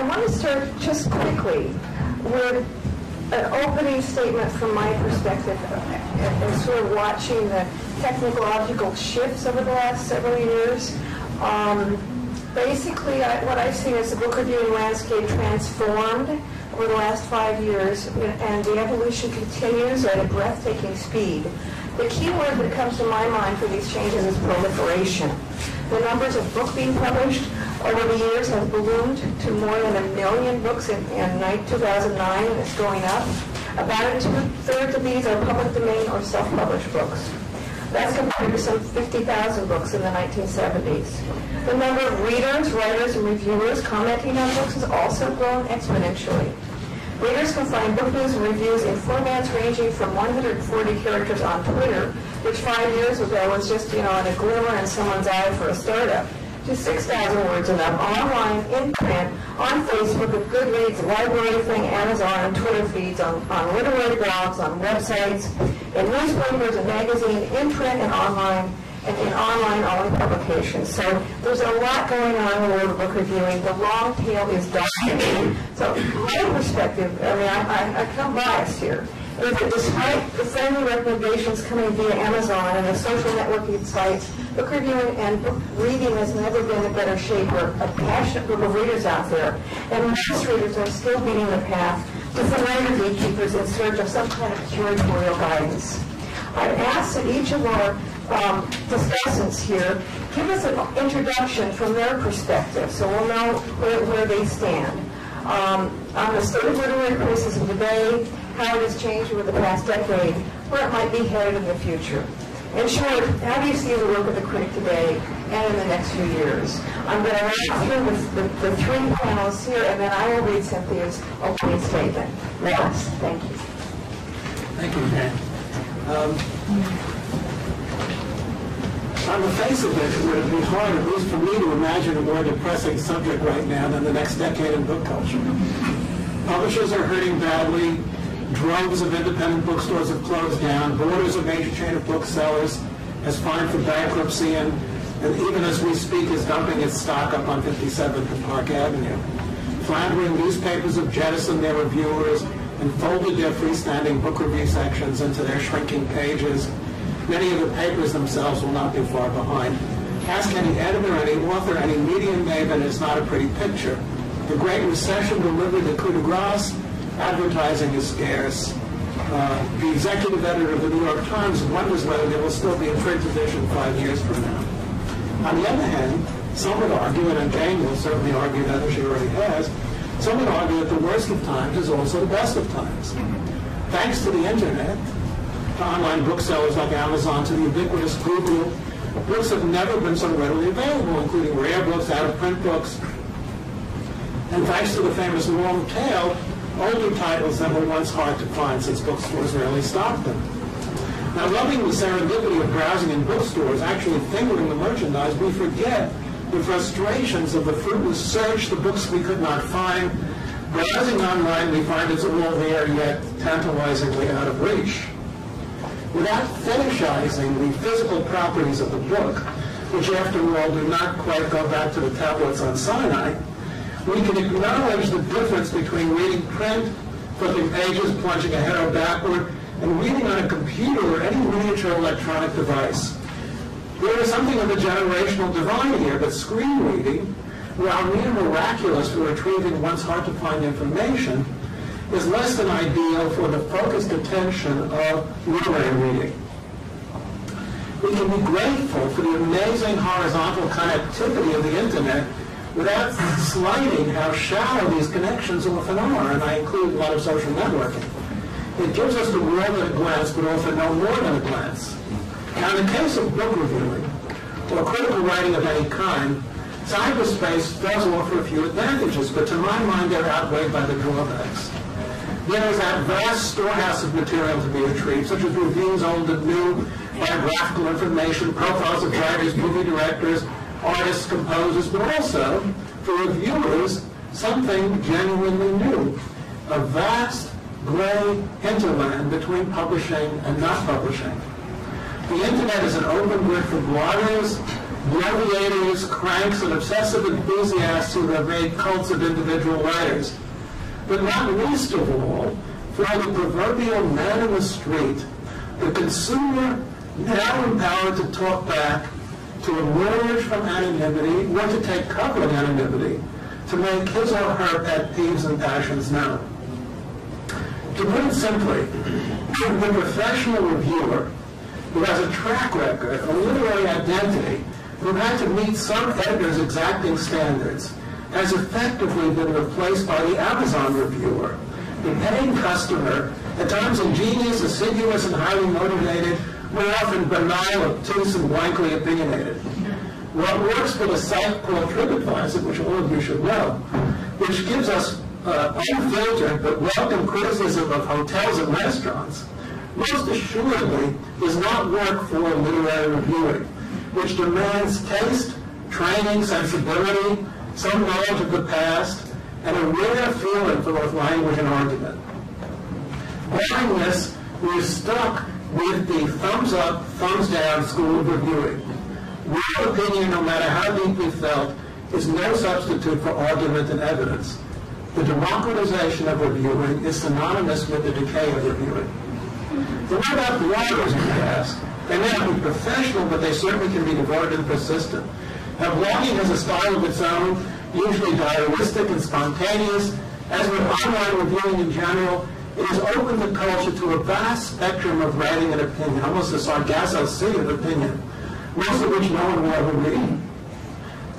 want to start just quickly with an opening statement from my perspective and sort of watching the technological shifts over the last several years. Basically, what I've seen is the book reviewing landscape transformed over the last 5 years, and the evolution continues at a breathtaking speed. The key word that comes to my mind for these changes is proliferation. The numbers of books being published over the years have ballooned to more than 1 million books in 2009, and it's going up. About 2/3 of these are public domain or self-published books. That's compared to some 50,000 books in the 1970s. The number of readers, writers, and reviewers commenting on books has also grown exponentially. Readers can find book news and reviews in formats ranging from 140 characters on Twitter, which 5 years ago was just, a glimmer in someone's eye for a startup, to 6,000 words and up, online, in print, on Facebook, at Goodreads, library thing, Amazon, and Twitter feeds, on literary blogs, on websites, in newspapers and magazines, in print and online, and in online-only publications. So there's a lot going on in the world of book reviewing. The long tail is dominating. So my perspective, I come biased here, is that despite the friendly recommendations coming via Amazon and the social networking sites, book reviewing and book reading has never been in better shape. Or a passionate group of readers out there, and most readers are still beating the path to familiar gatekeepers in search of some kind of curatorial guidance. I've asked that each of our discussants here give us an introduction from their perspective, so we'll know where they stand. On the state of literary criticism today, how it has changed over the past decade, where it might be headed in the future. In short, how do you see the work of the critic today and in the next few years? I'm going to run through the three panelists here, and then I will read Cynthia's opening statement. Yes, thank you. Thank you, Renee. On the face of it, it would be hard, at least for me, to imagine a more depressing subject right now than the next decade in book culture. Publishers are hurting badly. Droves of independent bookstores have closed down. Borders, a major chain of booksellers, has filed for bankruptcy, and even as we speak is dumping its stock up on 57th and Park Avenue. Floundering newspapers have jettisoned their reviewers and folded their freestanding book review sections into their shrinking pages. Many of the papers themselves will not be far behind. Ask any editor, any author, any media maven, it's not a pretty picture. The Great Recession delivered the coup de grace. Advertising is scarce. The executive editor of the New York Times wonders whether there will still be a print edition 5 years from now. On the other hand, some would argue, and Jane will certainly argue that, as she already has, some would argue that the worst of times is also the best of times. Thanks to the internet, to online booksellers like Amazon, to the ubiquitous Google, books have never been so readily available, including rare books, out-of-print books, and thanks to the famous long tail, older titles that were once hard to find since bookstores rarely stocked them. Now, loving the serendipity of browsing in bookstores, actually fingering the merchandise, we forget the frustrations of the fruitless search, the books we could not find. Browsing online, we find it's all there, yet tantalizingly out of reach. Without fetishizing the physical properties of the book, which after all do not quite go back to the tablets on Sinai, we can acknowledge the difference between reading print, flipping pages, plunging ahead or backward, and reading on a computer or any miniature electronic device. There is something of a generational divide here, but screen reading, while near miraculous for retrieving once hard-to-find information, is less than ideal for the focused attention of literary reading. We can be grateful for the amazing horizontal connectivity of the internet without slighting how shallow these connections often are, and I include a lot of social networking. It gives us the world at a glance, but often no more than a glance. Now, in the case of book reviewing, or critical writing of any kind, cyberspace does offer a few advantages, but to my mind, they're outweighed by the drawbacks. There is that vast storehouse of material to be retrieved, such as reviews, old and new, biographical information, profiles of writers, movie directors, artists, composers, but also, for reviewers, something genuinely new. A vast gray hinterland between publishing and not publishing. The internet is an open grid for bloggers, bloviators, cranks, and obsessive enthusiasts who have made cults of individual writers. But not least of all, for the proverbial man in the street, the consumer now empowered to talk back, to emerge from anonymity, or to take cover in anonymity, to make his or her pet peeves and passions known. To put it simply, the professional reviewer who has a track record, a literary identity, who had to meet some editor's exacting standards, has effectively been replaced by the Amazon reviewer, the paying customer, at times ingenious, assiduous, and highly motivated, more often banal, obtuse, and blankly opinionated. What works for the site called TripAdvisor, which all of you should know, which gives us unfiltered but welcome criticism of hotels and restaurants, most assuredly does not work for literary reviewing, which demands taste, training, sensibility, some knowledge of the past, and a rare feeling for both language and argument. Barring this, we're stuck with the thumbs up, thumbs down school of reviewing. Real opinion, no matter how deeply felt, is no substitute for argument and evidence. The democratization of reviewing is synonymous with the decay of reviewing. So what about bloggers, you may ask? They may not be professional, but they certainly can be devoted and persistent. Now, blogging has a style of its own, usually diaristic and spontaneous. As with online reviewing in general, it has opened the culture to a vast spectrum of writing and opinion, almost a Sargasso Sea of opinion, most of which no one will ever read.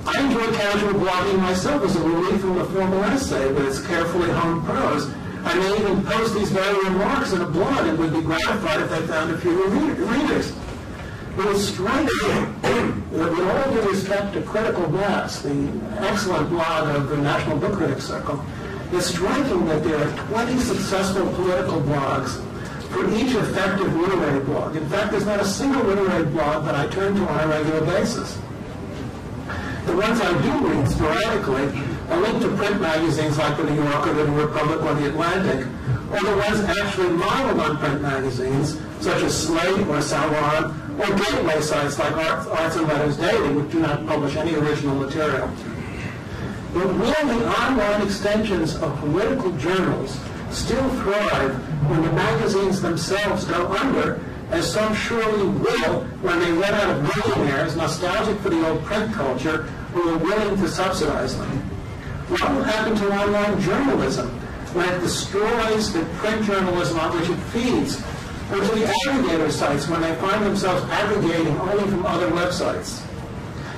I enjoy casual blogging myself as a relief from the formal essay with its carefully honed prose. I may even post these very remarks in a blog and would be gratified if I found a few readers. But it's striking that with all due respect to Critical Mass, the excellent blog of the National Book Critics Circle, it's striking that there are 20 successful political blogs for each effective literary blog. In fact, there's not a single literary blog that I turn to on a regular basis. The ones I do read sporadically are linked to print magazines like the New Yorker, the New Republic, or the Atlantic, or the ones actually modeled on print magazines, such as Slate or Salon, or gateway sites like Arts and Letters Daily, which do not publish any original material. But will the online extensions of political journals still thrive when the magazines themselves go under, as some surely will when they run out of millionaires nostalgic for the old print culture who are willing to subsidize them? What will happen to online journalism when it destroys the print journalism on which it feeds, or to the aggregator sites when they find themselves aggregating only from other websites?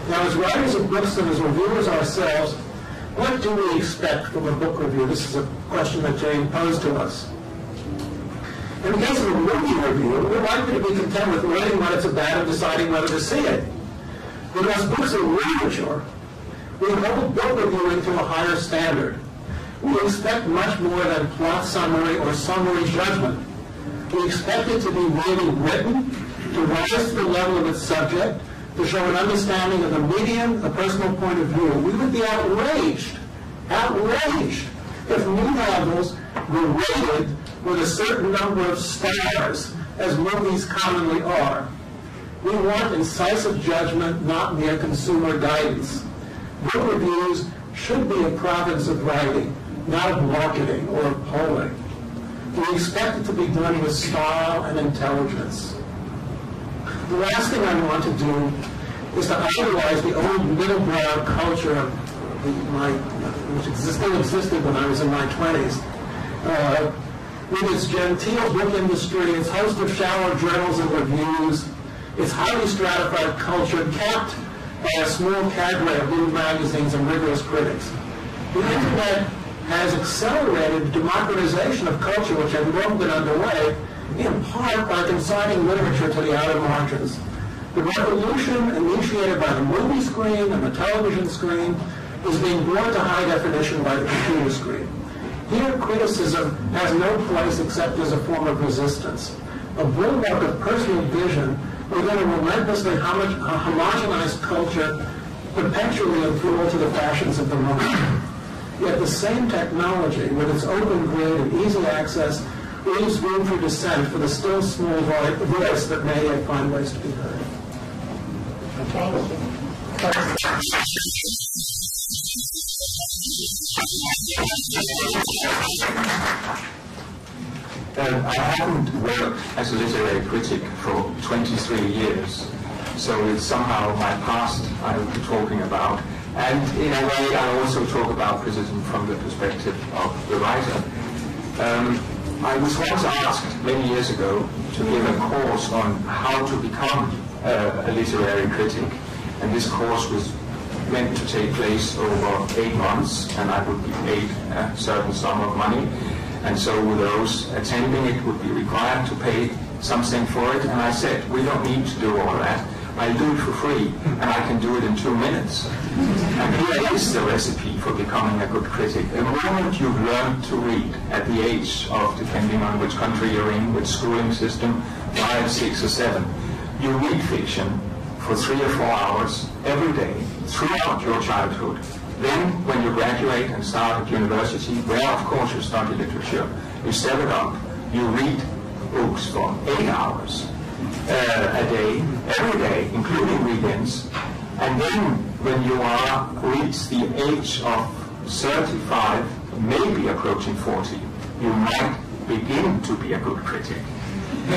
Now, as writers of books and as reviewers ourselves, what do we expect from a book review? This is a question that Jane posed to us. In the case of a movie review, we're likely to be content with reading what it's about and deciding whether to see it. Because books are literature, we hold book reviewing to a higher standard. We expect much more than plot summary or summary judgment. We expect it to be really written, to rise to the level of its subject, to show an understanding of the medium, a personal point of view. We would be outraged if new novels were rated with a certain number of stars, as movies commonly are. We want incisive judgment, not mere consumer guidance. Book reviews should be a province of writing, not of marketing or of polling. We expect it to be done with style and intelligence. The last thing I want to do is to idolize the old middle-brow culture of which still existed when I was in my 20s. With its genteel book industry, its host of shallow journals and reviews, its highly stratified culture capped by a small cadre of little magazines and rigorous critics. The Internet has accelerated the democratization of culture which had long been underway, in part by consigning literature to the outer margins. The revolution initiated by the movie screen and the television screen is being brought to high definition by the computer screen. Here, criticism has no place except as a form of resistance, a bulwark of personal vision within a relentlessly homogenized culture, perpetually enthralled to the fashions of the moment. Yet the same technology, with its open grid and easy access, leaves room for dissent for the still small voice that may yet find ways to be heard. Thank you. I haven't worked as a literary critic for 23 years, so it's somehow my past I will be talking about. And in a way, I also talk about criticism from the perspective of the writer. I was once asked many years ago to give a course on how to become a literary critic, and this course was meant to take place over 8 months, and I would be paid a certain sum of money. And so those attending it would be required to pay something for it. And I said, we don't need to do all that. I'll do it for free, and I can do it in 2 minutes. And here is the recipe for becoming a good critic. The moment you've learned to read at the age of, depending on which country you're in, which schooling system, 5, 6, or 7, you read fiction for 3 or 4 hours every day throughout your childhood. Then, when you graduate and start at university, where of course you study literature, you step it up, you read books for 8 hours a day, every day, including weekends, and then when you are reached the age of 35, maybe approaching 40, you might begin to be a good critic. I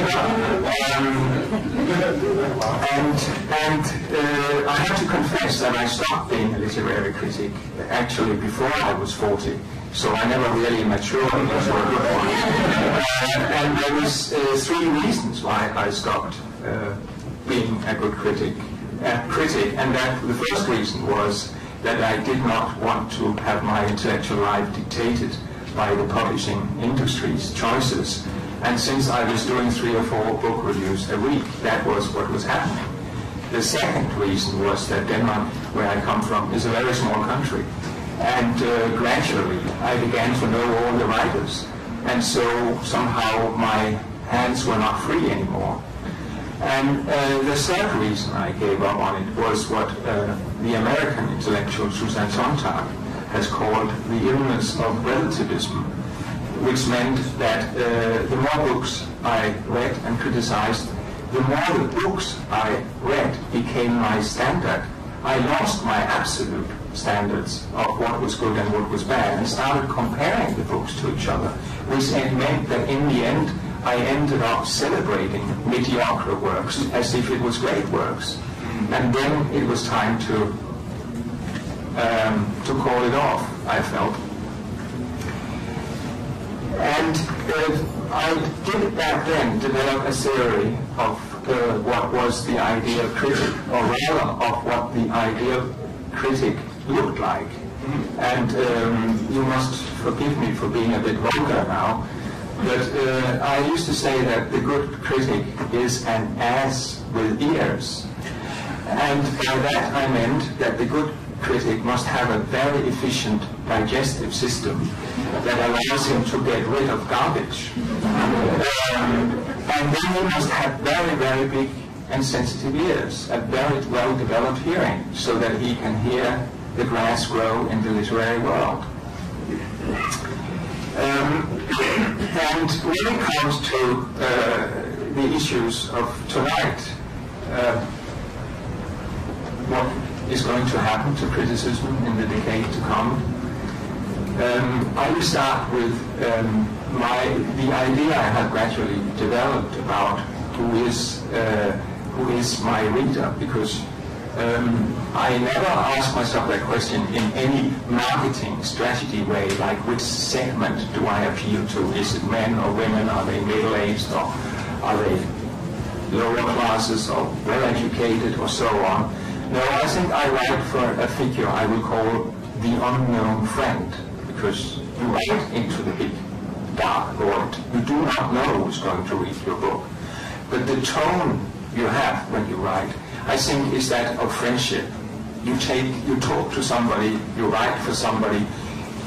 have to confess that I stopped being a literary critic actually before I was 40, so I never really matured into a good one. And there was 3 reasons why I stopped being a good critic, and that the first reason was that I did not want to have my intellectual life dictated by the publishing industry's choices. And since I was doing 3 or 4 book reviews a week, that was what was happening. The second reason was that Denmark, where I come from, is a very small country. And gradually I began to know all the writers. And so somehow my hands were not free anymore. And the third reason I gave up on it was what the American intellectual Susan Sontag has called the illness of relativism, which meant that the more books I read and criticized, the more the books I read became my standard. I lost my absolute standards of what was good and what was bad and started comparing the books to each other, which meant that in the end I ended up celebrating mediocre works as if it was great works. And then it was time to call it off, I felt. And I did back then develop a theory of what was the ideal critic, or rather of what the ideal critic looked like. And you must forgive me for being a bit vulgar now, but I used to say that the good critic is an ass with ears. And by that I meant that the good critic must have a very efficient digestive system that allows him to get rid of garbage. And then he must have very, very big and sensitive ears, a very well-developed hearing, so that he can hear the grass grow in the literary world. And when it comes to the issues of tonight, what is going to happen to criticism in the decade to come, I will start with the idea I have gradually developed about who is my reader, because I never ask myself that question in any marketing strategy way, like which segment do I appeal to? Is it men or women? Are they middle-aged, or are they lower classes or well-educated, or so on? No, I think I write for a figure I will call the unknown friend, because you write into the big dark void. You do not know who's going to read your book. But the tone you have when you write, I think, is that of friendship. You talk to somebody, you write for somebody,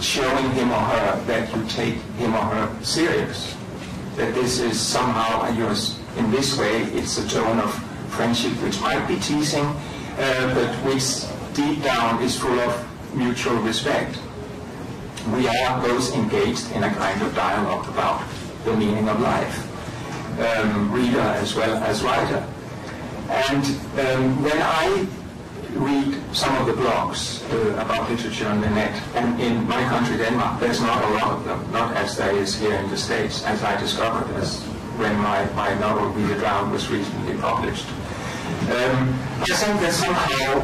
showing him or her that you take him or her serious. That this is somehow yours. In this way, it's a tone of friendship which might be teasing, but which deep down is full of mutual respect. We are both engaged in a kind of dialogue about the meaning of life, reader as well as writer. And when I read some of the blogs about literature on the net, and in my country, Denmark, there's not a lot of them, not as there is here in the States, as I discovered when my novel, Be the Drowned, was recently published. I think that somehow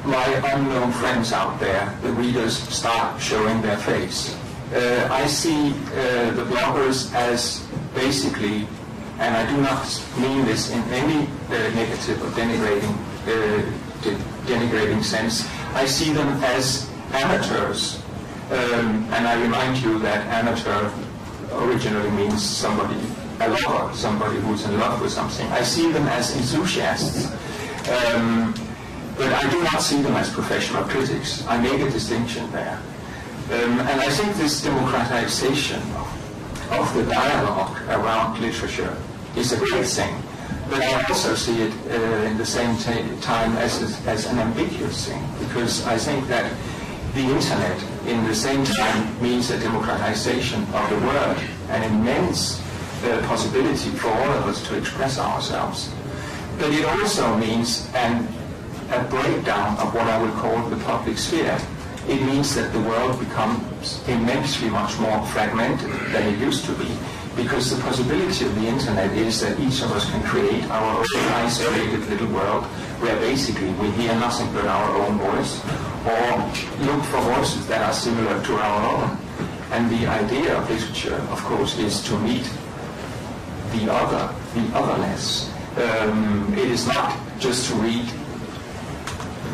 my unknown friends out there, the readers, start showing their face. I see the bloggers as basically, and I do not mean this in any negative or denigrating sense, I see them as amateurs. And I remind you that amateur originally means somebody, a lover, somebody who's in love with something. I see them as enthusiasts. But I do not see them as professional critics. I make a distinction there. And I think this democratization of the dialogue around literature is a great thing. But I also see it in the same time as an ambiguous thing, because I think that the internet in the same time means a democratization of the word, an immense possibility for all of us to express ourselves. But it also means a breakdown of what I would call the public sphere. It means that the world becomes immensely much more fragmented than it used to be, because the possibility of the internet is that each of us can create our own isolated little world where basically we hear nothing but our own voice, or look for voices that are similar to our own. And the idea of literature, of course, is to meet the other, the otherness. It is not just to read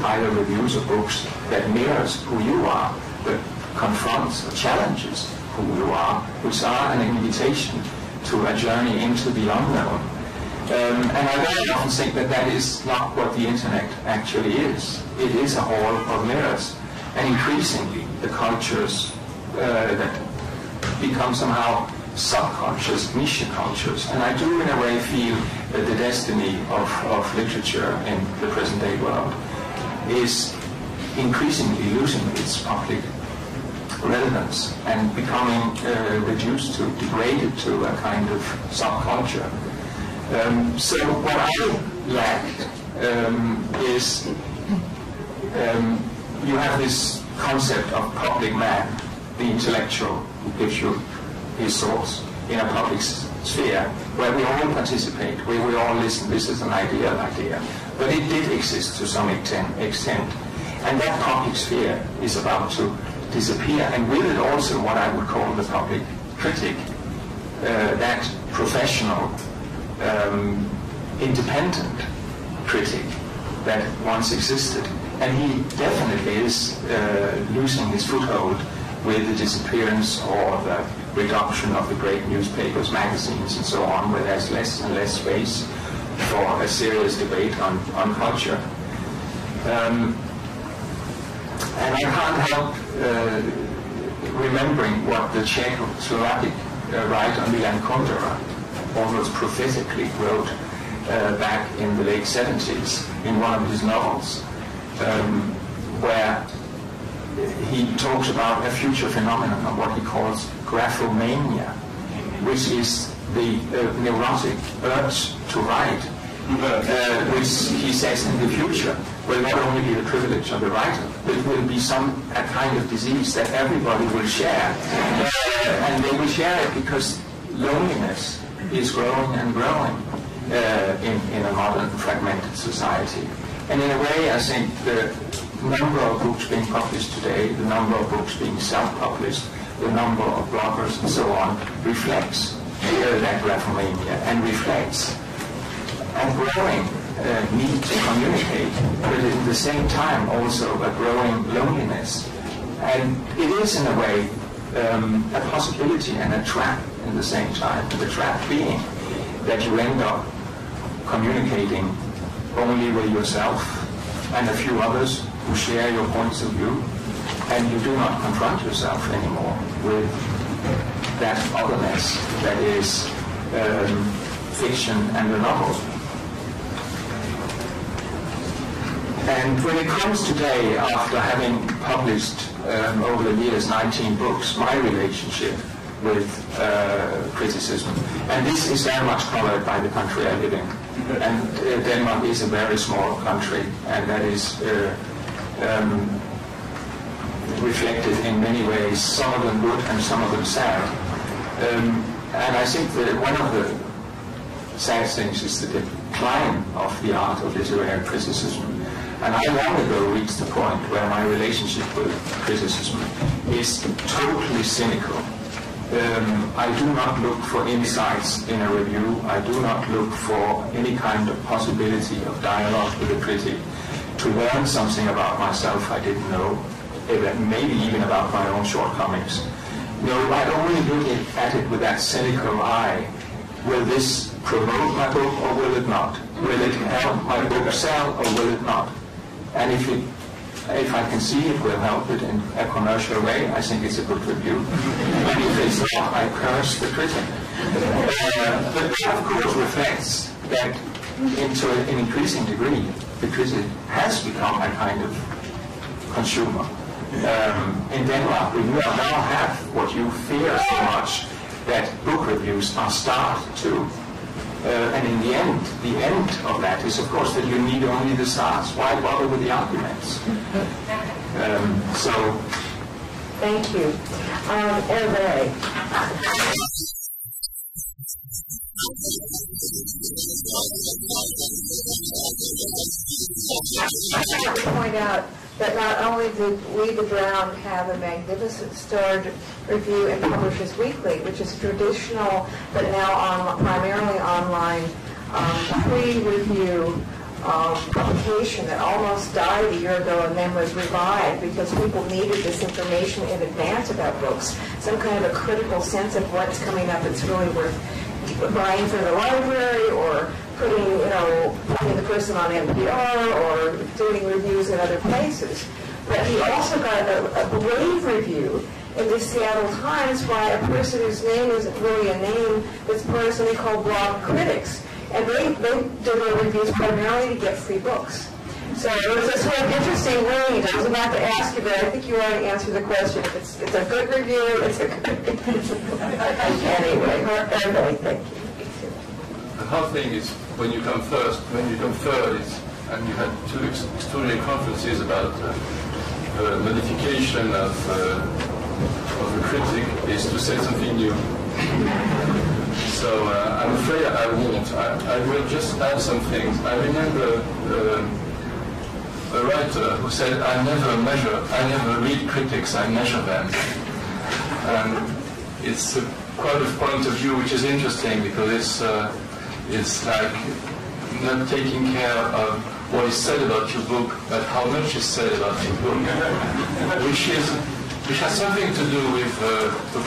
either reviews of books that mirrors who you are, but confronts or challenges who you are, which are an invitation to a journey into the unknown. And I very often think that that is not what the internet actually is. It is a hall of mirrors, and increasingly the cultures that become somehow subcultures, niche cultures. And I do in a way feel that the destiny of literature in the present day world is increasingly losing its public relevance and becoming reduced to, degraded to a kind of subculture. So what I lacked is you have this concept of public man, the intellectual who gives you his thoughts in a public sphere where we all participate, where we all listen. This is an ideal idea, but it did exist to some extent, and that public sphere is about to disappear, and with it also what I would call the public critic, that professional, independent critic that once existed. And he definitely is losing his foothold with the disappearance or the reduction of the great newspapers, magazines, and so on, where there's less and less space for a serious debate on culture. And I can't help remembering what the Czechoslovak writer Milan Kundera almost prophetically wrote back in the late 70s in one of his novels, where he talks about a future phenomenon of what he calls graphomania, which is the neurotic urge to write, which he says in the future will not only be the privilege of the writer, but it will be a kind of disease that everybody will share. And they will share it because loneliness is growing and growing in a modern fragmented society. And in a way, I think the number of books being published today, the number of books being self-published, the number of bloggers and so on, reflects that graphomania and reflects a growing need to communicate, but at the same time also a growing loneliness. And it is in a way a possibility and a trap in the same time. The trap being that you end up communicating only with yourself and a few others who share your points of view, and you do not confront yourself anymore with that otherness that is fiction and the novel. And when it comes today, after having published over the years 19 books, my relationship with criticism. And this is very much colored by the country I live in. And Denmark is a very small country, and that is reflected in many ways, some of them good and some of them sad. And I think that one of the sad things is the decline of the art of literary criticism. And I long ago reached the point where my relationship with criticism is totally cynical. I do not look for insights in a review. I do not look for any kind of possibility of dialogue with a critic to learn something about myself I didn't know, maybe even about my own shortcomings. No, I only look at it with that cynical eye. Will this promote my book or will it not? Will it help my book sell or will it not? And if I can see it will help it in a commercial way, I think it's a good review. And if it's not, I curse the critic. But that, of course, reflects that to an increasing degree, the critic has become a kind of consumer. In Denmark, we now have what you fear so much, that book reviews are starved too. And in the end of that is, of course, that you need only the stars. Why bother with the arguments? Thank you. Hervé. I want to point out that not only did We the Drowned have a magnificent starred review in Publishers Weekly, which is traditional but now primarily online pre-review publication that almost died a year ago and then was revived because people needed this information in advance about books, some kind of a critical sense of what's coming up that's really worth buying for the library or putting the person on NPR or doing reviews in other places. But he also got a rave review in the Seattle Times by a person whose name isn't really a name, that's part of something called Blog Critics. And they did their reviews primarily to get free books. So it was a sort of interesting range. I was about to ask you, but I think you already answered the question. If it's a good review, it's a good review. Anyway, thank you. The hard thing is when you come first, when you come third, and you had two extraordinary conferences about modification of a critic, is to say something new. So I'm afraid I won't. I will just add some things. I remember a writer who said, I never read critics, I measure them. And it's quite a point of view which is interesting because it's like not taking care of what is said about your book, but how much is said about your book, which has something to do with the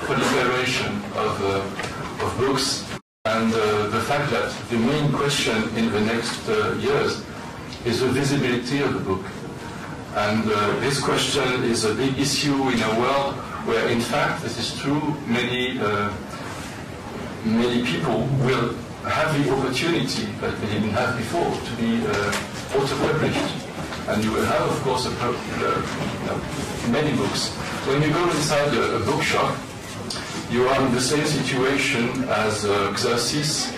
proliferation of books and the fact that the main question in the next years is the visibility of the book. And this question is a big issue in a world where, in fact, this is true, many people will have the opportunity that they didn't have before to be auto-published. And you will have, of course, many books. When you go inside a bookshop, you are in the same situation as Xerxes,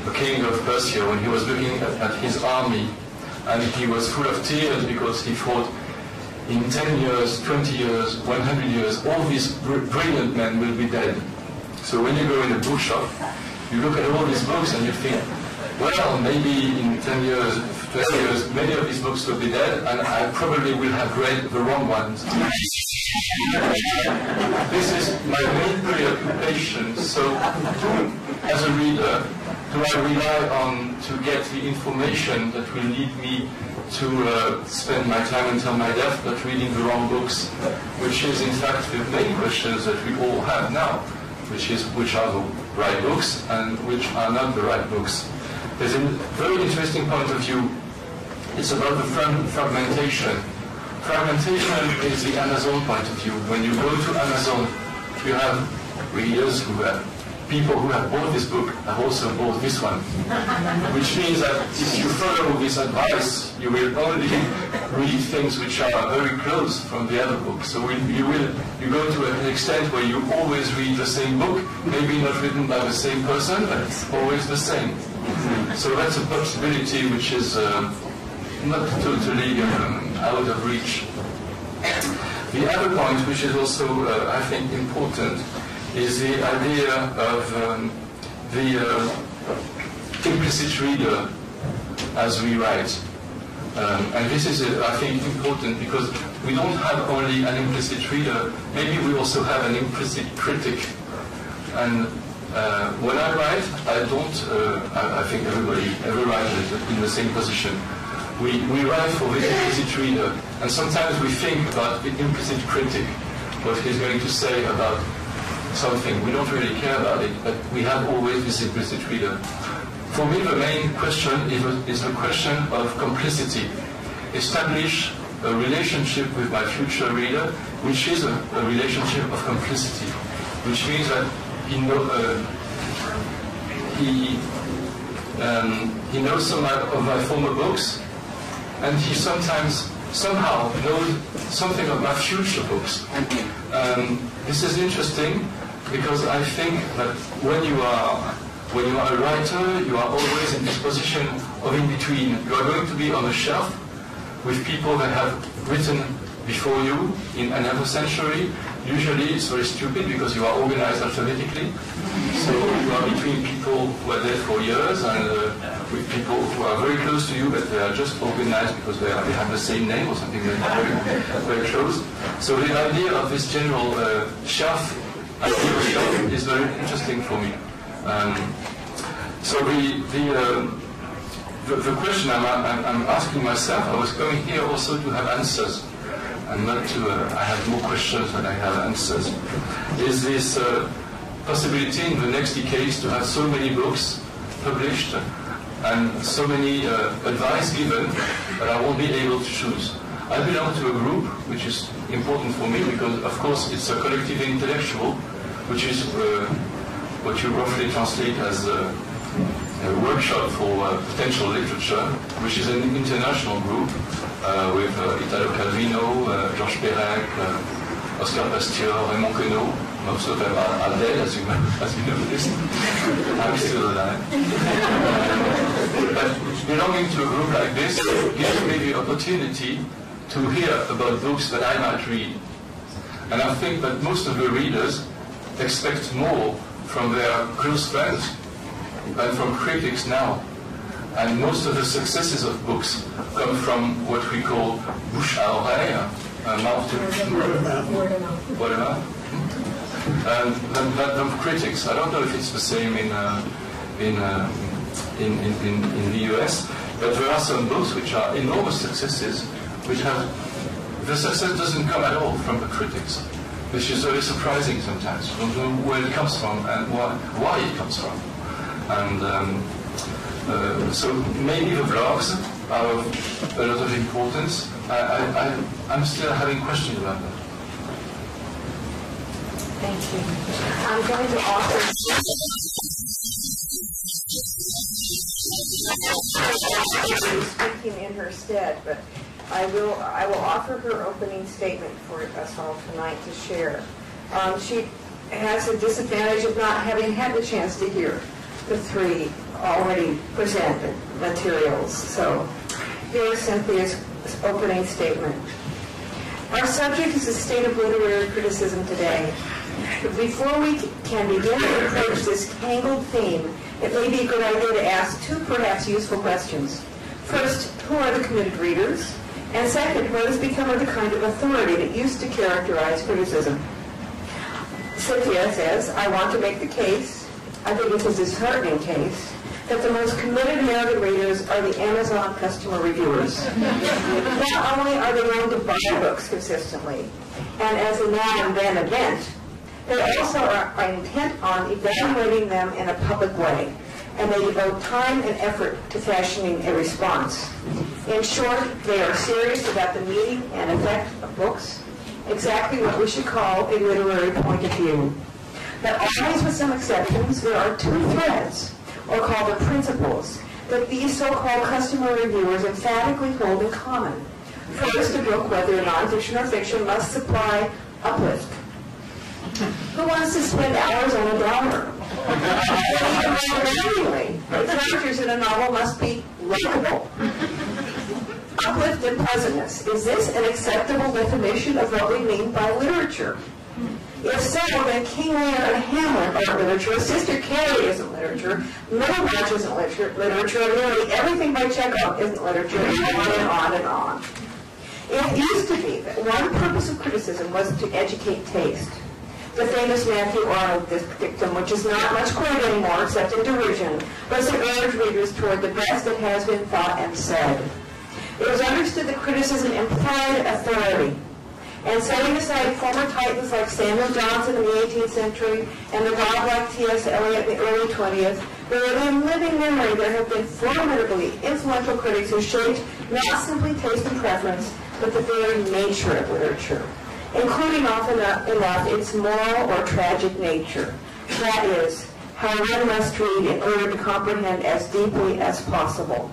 the king of Persia, when he was looking at his army, and he was full of tears because he thought, in 10 years, 20 years, 100 years, all these brilliant men will be dead. So when you go in a bookshop, you look at all these books and you think, well, maybe in 10 years, 20 years, many of these books will be dead, and I probably will have read the wrong ones. This is my main preoccupation. So, as a reader, do I rely on to get the information that will lead me to spend my time until my death, but reading the wrong books, which is in fact the main questions that we all have now, which is which are the right books and which are not the right books. There's a very interesting point of view. It's about the fragmentation. Fragmentation is the Amazon point of view. When you go to Amazon, you have readers who have people who have bought this book have also bought this one. Which means that if you follow this advice, you will only read things which are very close from the other book. So you go to an extent where you always read the same book, maybe not written by the same person, but it's always the same. So that's a possibility which is not totally out of reach. The other point, which is also, I think, important, is the idea of the implicit reader as we write. And this is, I think, important because we don't have only an implicit reader, maybe we also have an implicit critic. And when I write, I don't, I think every writer is in the same position. We write for the implicit reader, and sometimes we think about the implicit critic, what he's going to say about something. We don't really care about it, but we have always this implicit reader. For me, the main question is the question of complicity. Establish a relationship with my future reader, which is a relationship of complicity, which means that he knows some of my former books, and he somehow knows something of my future books. This is interesting because I think that when you are a writer, you are always in this position of in between. You are going to be on a shelf with people that have written before you in another century. Usually it's very stupid because you are organized alphabetically. So you are between people who are there for years and with people who are very close to you, but they are just organized because they have the same name or something. They're very, very close. So the idea of this general shelf idea is very interesting for me. So the question I'm asking myself, I was coming here also to have answers, and not to, I have more questions than I have answers, is this possibility in the next decades to have so many books published and so many advice given that I won't be able to choose. I belong to a group which is important for me because, of course, it's a collective intellectual, which is what you roughly translate as a workshop for potential literature, which is an international group with Italo Calvino, Georges Perec, Oscar Pasteur, Raymond Queneau, most of them are dead, as you noticed. I'm still alive. But belonging to a group like this gives me the opportunity to hear about books that I might read. And I think that most of the readers expect more from their close friends than from critics now. And most of the successes of books come from what we call bouche à oreille, mouth to word of mouth. Than critics. I don't know if it's the same in the US, but there are some books which are enormous successes, which have the success doesn't come at all from the critics, which is very surprising sometimes. You don't know where it comes from and why it comes from. And so maybe the blogs are of a lot of importance. I'm still having questions about that. Thank you. I'm going to offer speaking in her stead, but I will offer her opening statement for us all tonight to share. She has the disadvantage of not having had the chance to hear the three already presented materials. So here is Cynthia's opening statement. Our subject is the state of literary criticism today. Before we can begin to approach this tangled theme, it may be a good idea to ask two perhaps useful questions. First, who are the committed readers? And second, what has become of the kind of authority that used to characterize criticism? Cynthia says, I want to make the case, I think it's a disheartening case, that the most committed American readers are the Amazon customer reviewers. Not only are they willing to buy books consistently, and as a now and then event, they also are intent on evaluating them in a public way, and they devote time and effort to fashioning a response. In short, they are serious about the meaning and effect of books, exactly what we should call a literary point of view. But always with some exceptions, there are two threads, or called the principles, that these so-called customer reviewers emphatically hold in common. First, a book, whether nonfiction or fiction, must supply uplift. Who wants to spend hours on a dollar? Anyway, the characters in a novel must be likable. Uplift and pleasantness. Is this an acceptable definition of what we mean by literature? If so, then King Lear and Hamlet aren't literature, Sister Carrie isn't literature, Middlemarch isn't literature, and nearly everything by Chekhov isn't literature, and on and on and on. It used to be that one purpose of criticism was to educate taste. The famous Matthew Arnold dictum, which is not much quoted anymore except in derision, was to urge readers toward the best that has been thought and said. It was understood that criticism implied authority, and setting aside former titans like Samuel Johnson in the 18th century and the godlike T.S. Eliot in the early 20th, within living memory there have been formidably influential critics who shaped not simply taste and preference, but the very nature of literature, including often enough its moral or tragic nature. That is, how one must read in order to comprehend as deeply as possible.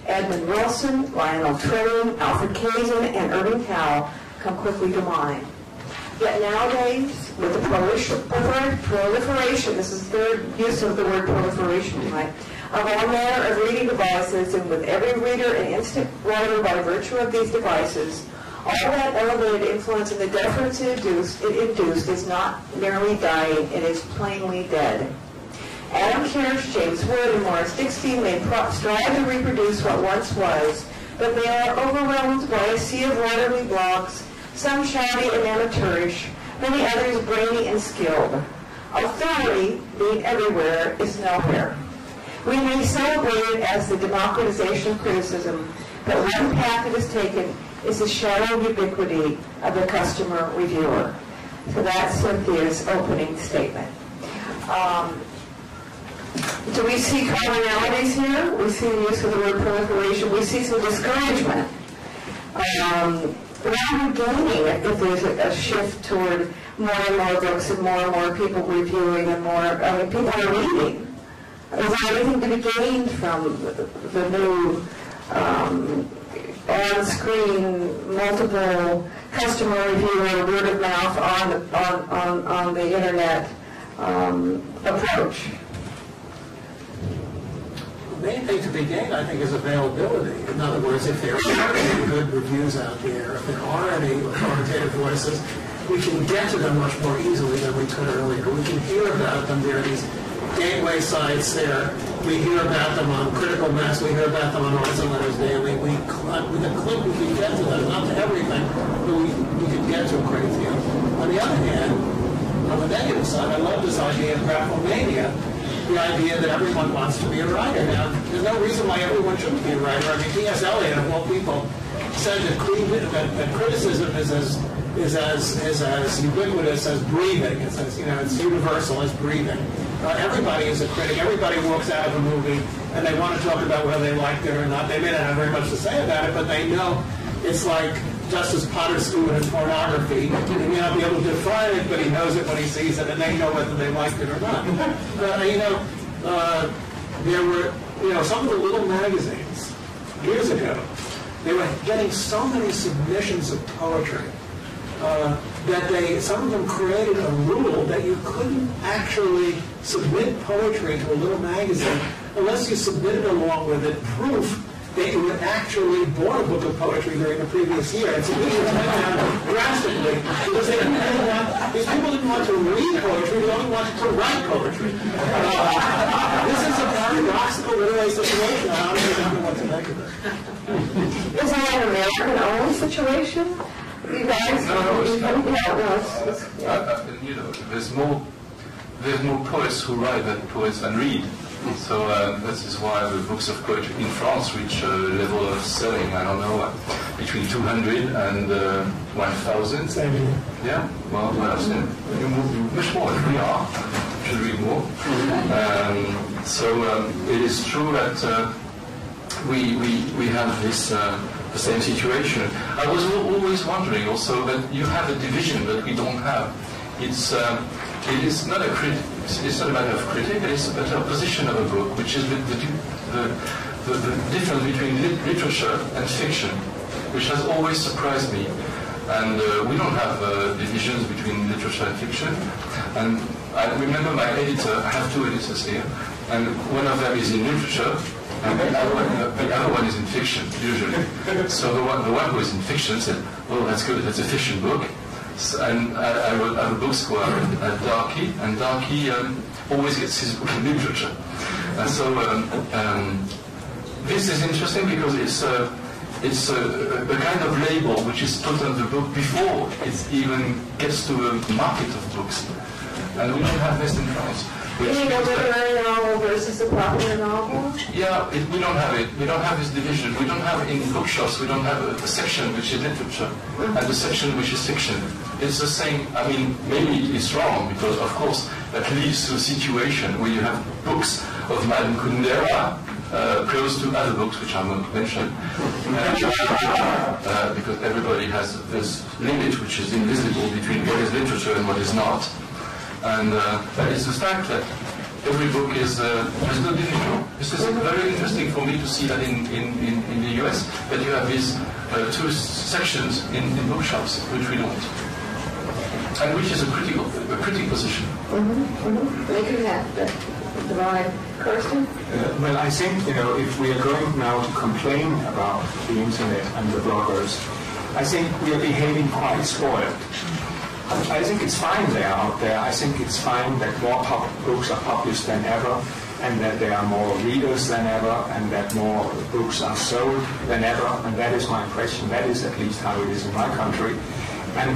Edmund Wilson, Lionel Trilling, Alfred Kazin, and Irving Howe come quickly to mind. Yet nowadays, with the proliferation, this is the third use of the word proliferation tonight, of all manner of reading devices, and with every reader an instant writer by virtue of these devices, all that elevated influence and the deference it induced is not merely dying, it is plainly dead. Adam Kirsch, James Wood, and Morris Dickstein may strive to reproduce what once was, but they are overwhelmed by a sea of writerly blogs, some shoddy and amateurish, many others brainy and skilled. Authority, being everywhere, is nowhere. We may celebrate it as the democratization of criticism, but one path it has taken is the shallow ubiquity of the customer reviewer. So that's Cynthia's opening statement. Do we see commonalities here? We see the use of the word proliferation. We see some discouragement. What are we gaining if there's a shift toward more and more books and more people reviewing and more, people are reading? Is there anything to be gained from the new on-screen, multiple customer reviewer, word of mouth on the internet approach? The main thing to be gained, I think, is availability. In other words, if there are any good reviews out there, if there are any authoritative voices, we can get to them much more easily than we could earlier. We can hear about them. There are these gateway sites there. We hear about them on Critical Mass. We hear about them on Arts and Letters Daily. We can get to them, not to everything, but we can get to a great deal. On the other hand, on the negative side, I love this idea of graphomania, the idea that everyone wants to be a writer. Now, there's no reason why everyone shouldn't be a writer. I mean, T.S. Eliot, of all people, said that criticism is as ubiquitous as breathing. It's universal as breathing. Everybody is a critic. Everybody walks out of a movie and they want to talk about whether they liked it or not. They may not have very much to say about it, but they know it's like Justice Potter's student in pornography. He may not be able to define it, but he knows it when he sees it, and they know whether they liked it or not. There were, some of the little magazines years ago. They were getting so many submissions of poetry that some of them created a rule that you couldn't actually submit poetry to a little magazine unless you submitted along with it proof that you had actually bought a book of poetry during the previous year. And submissions went down drastically because these people didn't want to read poetry, they only wanted to write poetry. This is a paradoxical literary situation. I don't even know what to make of it. Is that an American-owned situation? You guys, there's more poets who write than poets and read. So this is why the books of poetry in France reach a level of selling, I don't know, between 200 and 1,000. Same here. Yeah, well, you move much more than we are. You should read more. So it is true that we have this the same situation. I was always wondering also that you have a division that we don't have. It's it is not a matter of critic, it is a matter of position of a book, which is the difference between literature and fiction, which has always surprised me. And we don't have divisions between literature and fiction. And I remember my editor, I have two editors here, and one of them is in literature, and the other one is in fiction, usually. So the one who is in fiction said, oh, that's good, that's a fiction book. So, and I wrote other books who are at Darky, and Darky always gets his book in literature. This is interesting because it's a kind of label which is put on the book before it even gets to a market of books. And we don't have this in France. You mean a literary novel versus a popular novel? Yeah, we don't have it. We don't have this division. We don't have in bookshops, we don't have a section which is literature and a section which is fiction. It's the same. I mean, maybe it's wrong because, of course, that leads to a situation where you have books of Madame Kundera close to other books which I won't mention, because everybody has this limit which is invisible between what is literature and what is not. And it's the fact that every book is there's no division. This is very interesting for me to see that in the US, that you have these two sections in bookshops, which we don't. And which is a critical position. Making that divide. Carsten? Well, I think, if we are going now to complain about the internet and the bloggers, I think we are behaving quite spoiled. I think it's fine they're out there. I think it's fine that more books are published than ever, and that there are more readers than ever, and that more books are sold than ever, and that is my impression. That is at least how it is in my country. And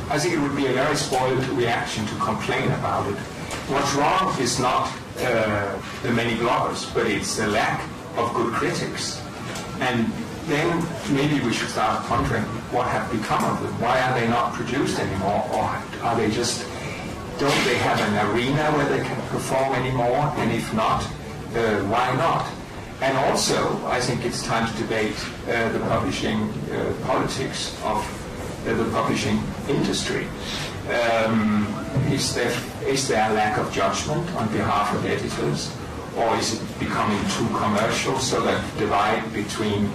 I think it would be a very spoiled reaction to complain about it. What's wrong is not the many bloggers, but it's the lack of good critics. And then maybe we should start wondering what have become of them. Why are they not produced anymore? Or are they just, don't they have an arena where they can perform anymore? And if not, why not? And also, I think it's time to debate the publishing politics of the publishing industry. Is there a lack of judgment on behalf of editors, or is it becoming too commercial, so that divide between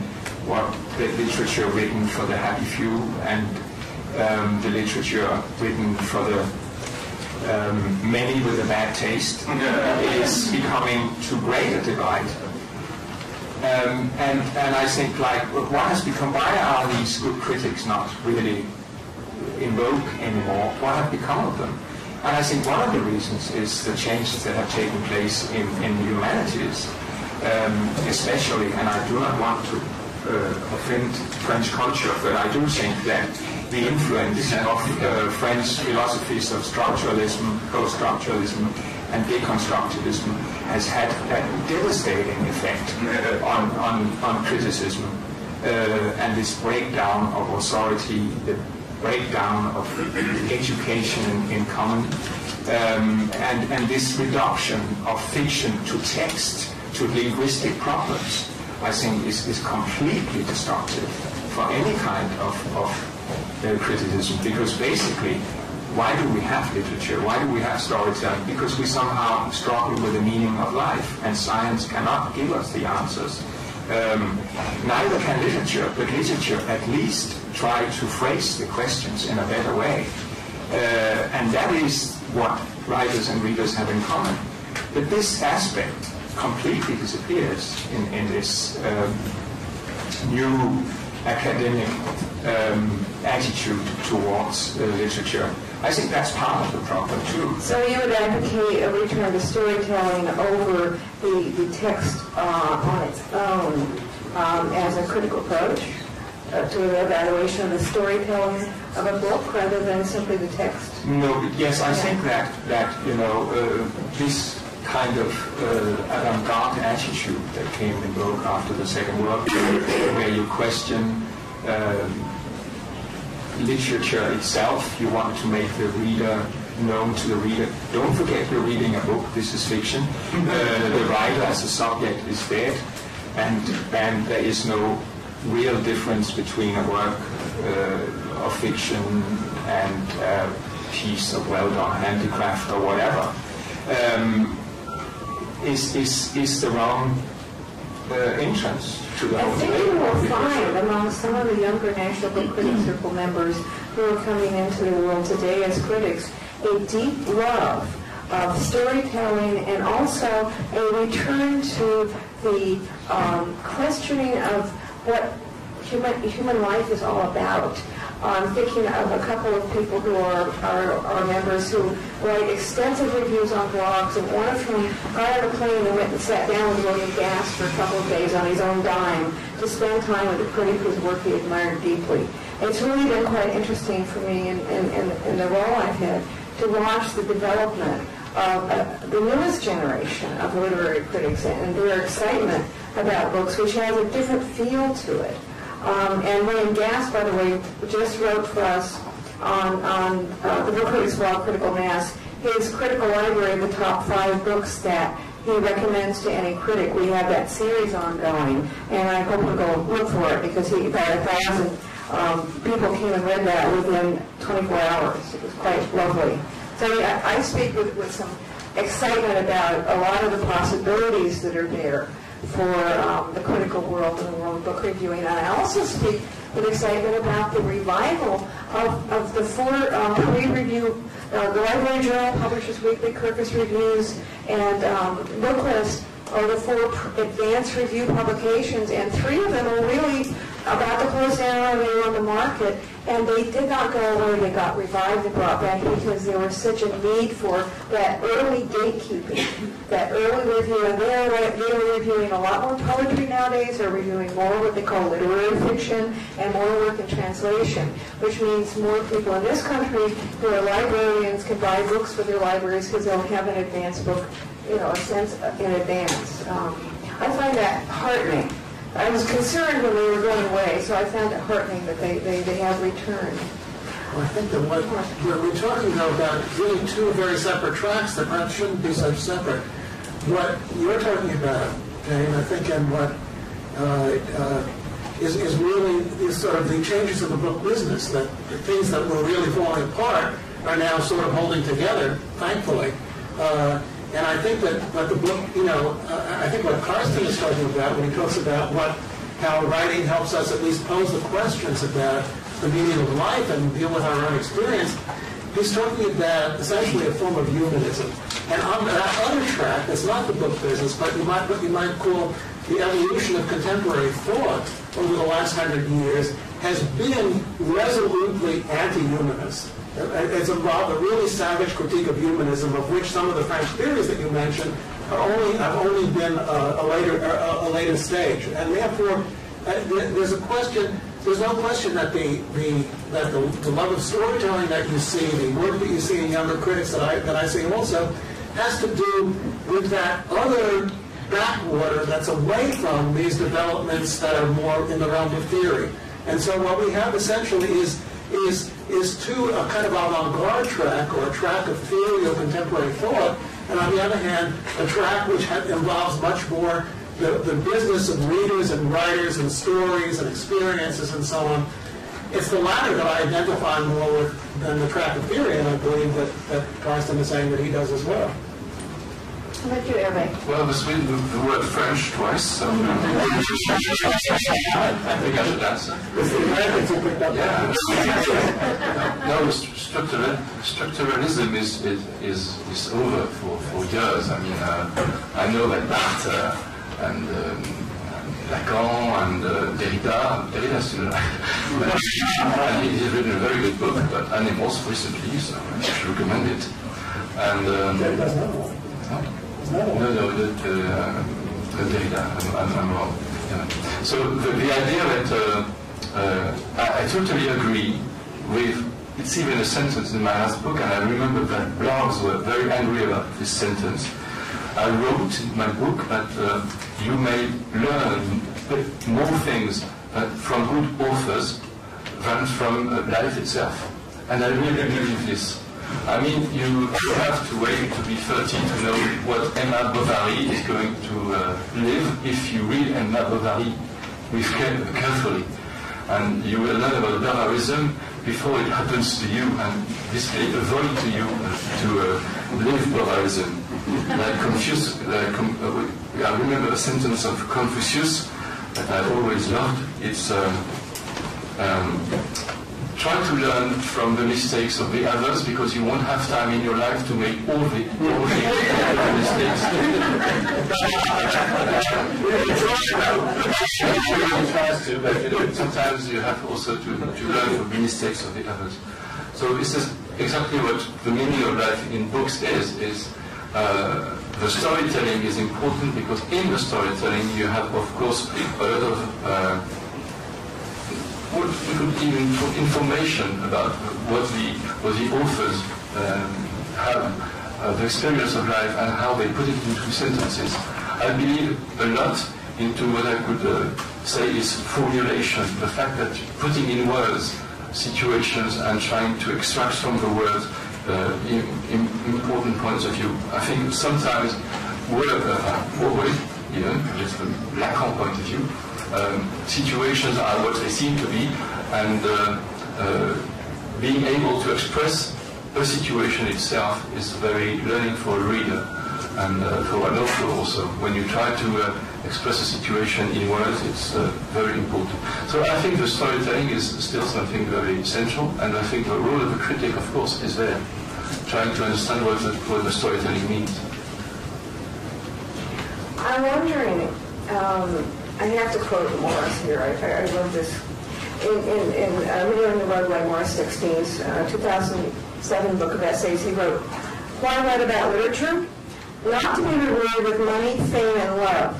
what the literature written for the happy few and the literature written for the many with a bad taste is becoming too great a divide? And I think, what has become, why are these good critics not really in vogue anymore? What have become of them? And I think one of the reasons is the changes that have taken place in the humanities, especially, and I do not want to offend French culture, but I do think that the influence of French philosophies of structuralism, post-structuralism, and deconstructivism has had a devastating effect on criticism, and this breakdown of authority, the breakdown of education in common, and this reduction of fiction to text, to linguistic problems, I think is completely destructive for any kind of criticism, because basically, why do we have literature? Why do we have storytelling? Because we somehow struggle with the meaning of life, and science cannot give us the answers. Neither can literature, but literature at least try to phrase the questions in a better way. And that is what writers and readers have in common. But this aspect completely disappears in this new academic attitude towards literature. I think that's part of the problem too. So you would advocate a return to storytelling over the text on its own as a critical approach to an evaluation of the storytelling of a book rather than simply the text? No, yes, I think that this kind of avant-garde attitude that came in vogue after the Second World War, where you question literature itself, you want to make the reader known to the reader. Don't forget you're reading a book, this is fiction. The writer as a subject is dead, and there is no real difference between a work of fiction and piece of well-done handicraft or whatever, is the wrong entrance to the whole debate. I think you will find among some of the younger National Book Critics Circle members who are coming into the world today as critics a deep love of storytelling and also a return to the questioning of what human life is all about. I'm thinking of a couple of people who are members who write extensive reviews on blogs, and one of whom got on a plane and went and sat down with William Gass for a couple of days on his own dime to spend time with a critic whose work he admired deeply. It's really been quite interesting for me in the role I've had to watch the development of the newest generation of literary critics and their excitement about books, which has a different feel to it. And William Gass, by the way, just wrote for us on the Book Critics blog, Critical Mass, his critical library of the top 5 books that he recommends to any critic. We have that series ongoing, and I hope you'll go look for it, because about 1,000 people came and read that within 24 hours. It was quite lovely. So I speak with some excitement about a lot of the possibilities that are there for the critical world and the world of book reviewing. And I also speak with excitement about the revival of the 4 pre-review, the Library Journal, Publishers Weekly, Kirkus Reviews, and Book List are the 4 advanced review publications, and 3 of them are really about to close down, or they were on the market, and they did not go away. They got revived and brought back because there was such a need for that early gatekeeping, that early review. And they're reviewing a lot more poetry nowadays. They're reviewing more what they call literary fiction and more work in translation, which means more people in this country who are librarians can buy books for their libraries because they'll have an advanced book, a sense in advance. I find that heartening. I was concerned when they were going away, so I found it heartening that they have returned. Well, I think that what we're talking about really 2 very separate tracks that perhaps shouldn't be such separate. What you're talking about, Jane, I think, and what is really sort of the changes in the book business, that the things that were really falling apart are now sort of holding together, thankfully. And I think that the book, I think what Carsten is talking about when he talks about how writing helps us at least pose the questions about the meaning of life and deal with our own experience, he's talking about essentially a form of humanism. And on that other track, that's not the book business, but what you might call the evolution of contemporary thought over the last 100 years has been resolutely anti-humanist. It's involved a really savage critique of humanism, of which some of the French theories that you mentioned have only been a later stage. And therefore, there's no question that the love of storytelling that you see, the work that you see in younger critics that I see also, has to do with that other backwater that's away from these developments that are more in the realm of theory. And so what we have essentially is a kind of avant-garde track, or a track of theory or contemporary thought, and on the other hand, a track which involves much more the business of readers and writers and stories and experiences and so on. It's the latter that I identify more with than the track of theory, and I believe that Carsten is saying that he does as well. How about you, Hervé? Well, this week the word French twice, so I think I should answer. Yeah. No, structuralism is over for years. I mean, I know that Barthes and Lacan and Derrida still alive. He's written a very good book, but Animals recently, so I should recommend it. And No, Derrida, I'm wrong. Yeah. So the idea that I totally agree with, it's even a sentence in my last book, and I remember that blogs were very angry about this sentence. I wrote in my book that you may learn more things from good authors than from life itself. And I really believe this. I mean, you have to wait to be 30 to know what Emma Bovary is going to live if you read Emma Bovary carefully. And you will learn about Bovarism before it happens to you, and this may avoid to you to live pluralism. Like Confucius, I remember a sentence of Confucius that I always loved. It's try to learn from the mistakes of the others, because you won't have time in your life to make all the mistakes. But sometimes you have also to learn from the mistakes of the others. So this is exactly what the meaning of life in books is the storytelling is important, because in the storytelling you have, of course, a lot of what we could even put information about what the authors have, the experience of life, and how they put it into sentences. I believe a lot into what I could say is formulation, the fact that putting in words situations and trying to extract from the words important points of view. I think sometimes always, just from Lacan point of view, situations are what they seem to be, and being able to express the situation itself is very learning for a reader and for an author also. When you try to express a situation in words, it's very important. So I think the storytelling is still something very essential, and I think the role of a critic, of course, is there, trying to understand what the storytelling means. I'm wondering, I have to quote Morris here. I love this. In Reading the Road by Morris Dickstein's 2007 book of essays, he wrote, "Why write about literature? Not to be rewarded with money, fame, and love,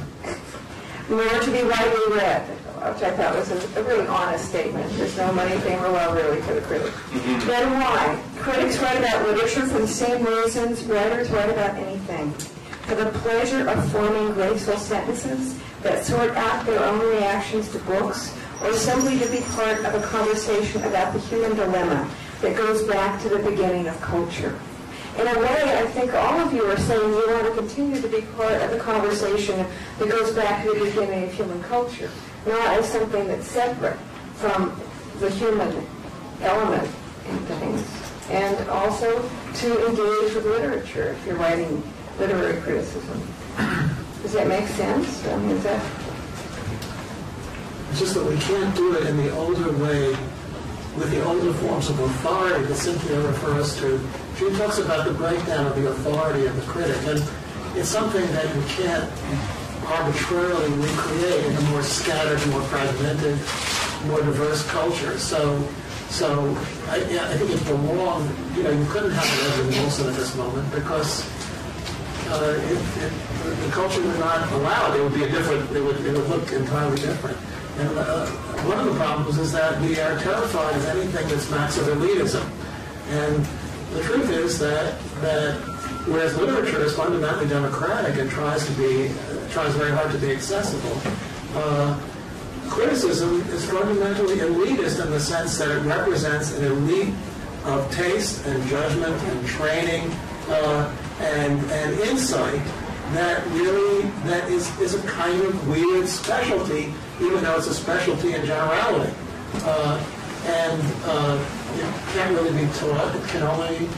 nor to be widely read," which I thought was a really honest statement. There's no money, fame, or love really for the critic. Then why? Critics write about literature for the same reasons writers write about anything. For the pleasure of forming graceful sentences that sort out their own reactions to books, or simply to be part of a conversation about the human dilemma that goes back to the beginning of culture. In a way, I think all of you are saying you want to continue to be part of the conversation that goes back to the beginning of human culture, not as something that's separate from the human element in things. And also to engage with literature if you're writing literary criticism. Does that make sense? I mean, is that... It's just that we can't do it in the older way, with the older forms of authority that Cynthia refers to. She talks about the breakdown of the authority of the critic, and it's something that you can't arbitrarily recreate in a more scattered, more fragmented, more diverse culture. So I think it's the wrong, you couldn't have an Edwin Wilson at this moment, because the culture would not allow it. It would be it would look entirely different. And one of the problems is that we are terrified of anything that smacks of elitism. And the truth is that whereas literature is fundamentally democratic and tries very hard to be accessible, criticism is fundamentally elitist in the sense that it represents an elite of taste and judgment and training and insight that is a kind of weird specialty, even though it's a specialty in generality. And it can't really be taught. It can only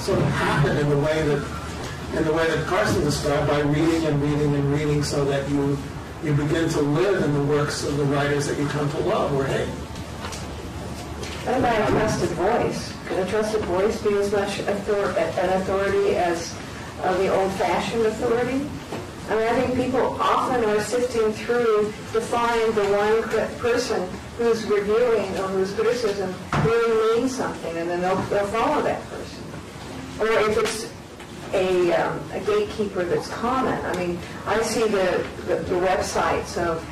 sort of happen in the way that Carsten described, by reading and reading and reading, so that you begin to live in the works of the writers that you come to love or hate. What about a trusted voice? Can a trusted voice be as much an authority as the old-fashioned authority? I mean, I think people often are sifting through to find the one person whose reviewing or whose criticism really means something, and then they'll follow that person. Or if it's a gatekeeper that's common. I mean, I see the websites of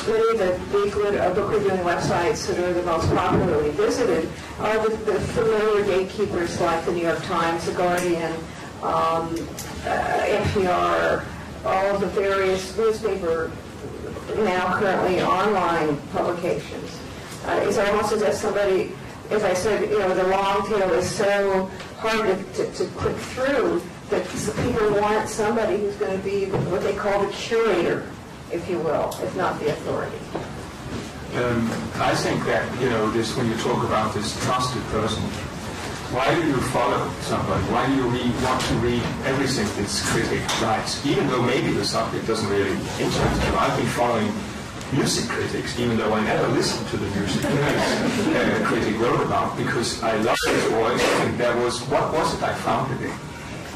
many of the big book reviewing websites that are the most popularly visited are the familiar gatekeepers like the New York Times, the Guardian, NPR, all of the various newspaper, now currently online publications. It's almost as if somebody, if I said, the long tail is so hard to click through, that people want somebody who's going to be what they call the curator, if you will, if not the authority. I think that, this when you talk about this trusted person, why do you follow somebody? Why do you want to read everything this critic writes, even though maybe the subject doesn't really interest you? I've been following music critics, even though I never listened to the music a critic wrote about, because I loved his voice, and what was it I found it in?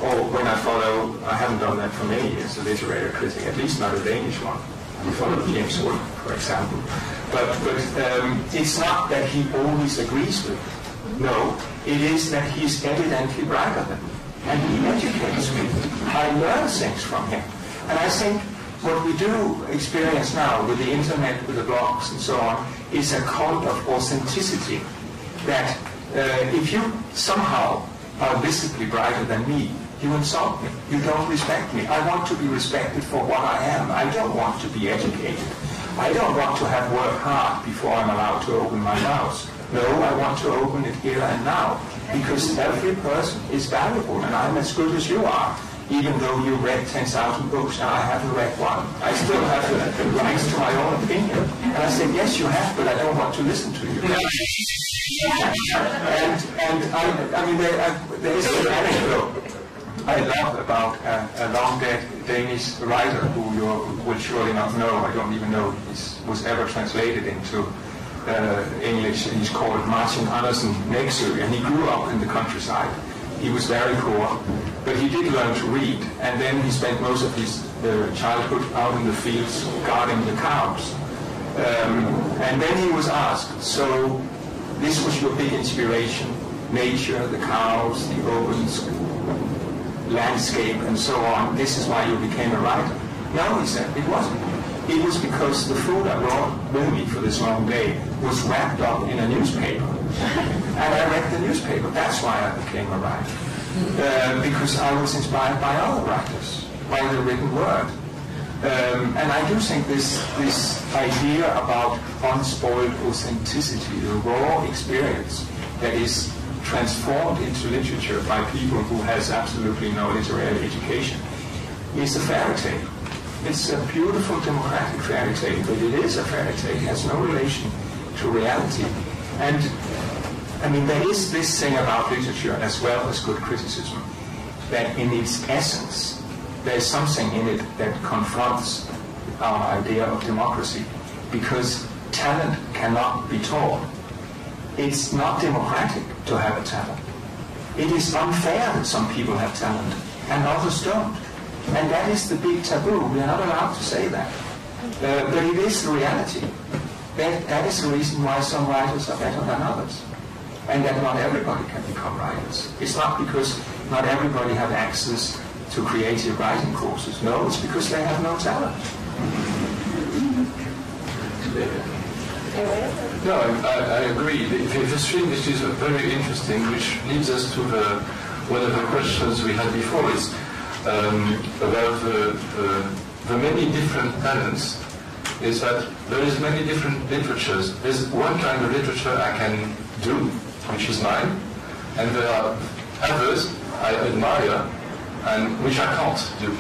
Or when I haven't done that for many years, a literary critic, at least not a Danish one. I follow James Wood, for example. But it's not that he always agrees with me. No, it is that he's evidently brighter than me, and he educates me. I learn things from him. And I think what we do experience now with the internet, with the blogs and so on, is a cult of authenticity. That if you somehow are visibly brighter than me, you insult me. You don't respect me. I want to be respected for what I am. I don't want to be educated. I don't want to have worked hard before I'm allowed to open my mouth. No, I want to open it here and now, because every person is valuable, and I'm as good as you are. Even though you read 10,000 books and I haven't read one, I still have the rights to my own opinion. And I say, yes, you have, but I don't want to listen to you. There is an anecdote I love about a long-dead Danish writer who you will surely not know. I don't even know if he was ever translated into English. He's called Martin Andersen Nexø, and he grew up in the countryside. He was very poor, but he did learn to read, and then he spent most of his childhood out in the fields guarding the cows. And then he was asked, so this was your big inspiration, nature, the cows, the open landscape, and so on. This is why you became a writer. No, he said, it wasn't. It was because the food I brought with me for this long day was wrapped up in a newspaper. And I read the newspaper. That's why I became a writer. Because I was inspired by other writers, by the written word. And I do think this idea about unspoiled authenticity, the raw experience that is transformed into literature by people who has absolutely no literary education, is a fairy tale. It's a beautiful democratic fairy tale, but it is a fairy tale. It has no relation to reality. And I mean, there is this thing about literature as well as good criticism, that in its essence, there's something in it that confronts our idea of democracy, because talent cannot be taught. It's not democratic to have a talent. It is unfair that some people have talent and others don't. And that is the big taboo. We are not allowed to say that. But it is the reality. That is the reason why some writers are better than others. And that not everybody can become writers. It's not because not everybody have access to creative writing courses. No, it's because they have no talent. No, I agree. The stream is very interesting, which leads us to one of the questions we had before, is about the many different talents, is that there is many different literatures. There's one kind of literature I can do, which is mine, and there are others I admire and which I can't do.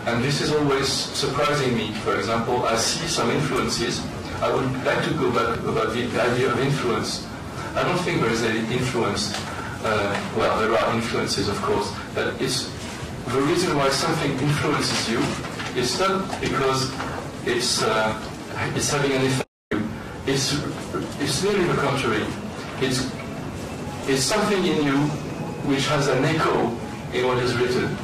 And this is always surprising me. For example, I see some influences. I would like to go back about the idea of influence. I don't think there is any influence. Well, there are influences, of course, but it's the reason why something influences you. It's not because it's having an effect on you. It's really the contrary. It's something in you which has an echo in what is written,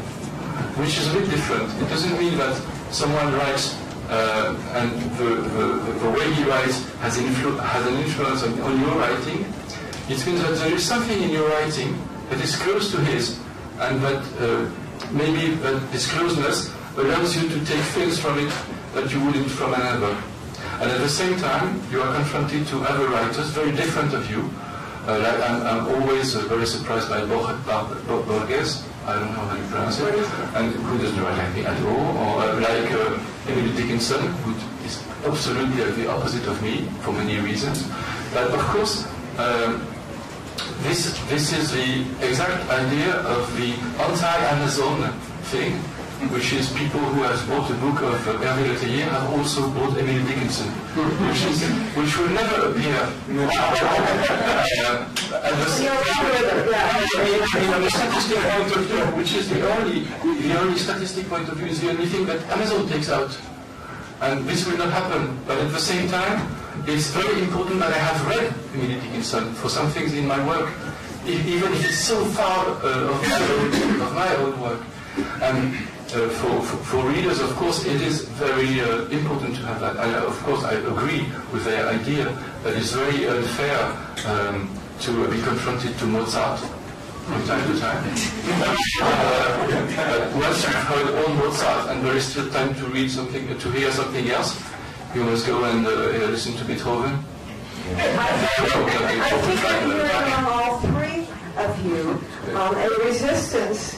which is a bit different. It doesn't mean that someone writes and the way he writes has an influence on your writing. It means that there is something in your writing that is close to his, and that maybe this closeness allows you to take things from it that you wouldn't from another. And at the same time, you are confronted to other writers very different of you. Like I'm always very surprised by Borges. I don't know how you pronounce it, and who doesn't write like me at all, or like Emily Dickinson, who is absolutely the opposite of me for many reasons. But of course, this is the exact idea of the anti-Amazon thing, which is people who have bought a book of Hervé Tellier have also bought Emily Dickinson, which will never appear. On the statistic point of view, which is the only statistic point of view, is the only thing that Amazon takes out. And this will not happen. But at the same time, it's very important that I have read Emily Dickinson for some things in my work, even if it's so far of my own work. And for readers, of course, it is very important to have that. And of course, I agree with their idea that it's very unfair to be confronted to Mozart from time to time. Once you've heard all Mozart and there is still time to read something, to hear something else, you must go and listen to Beethoven. I think I'm hearing from all three of you a resistance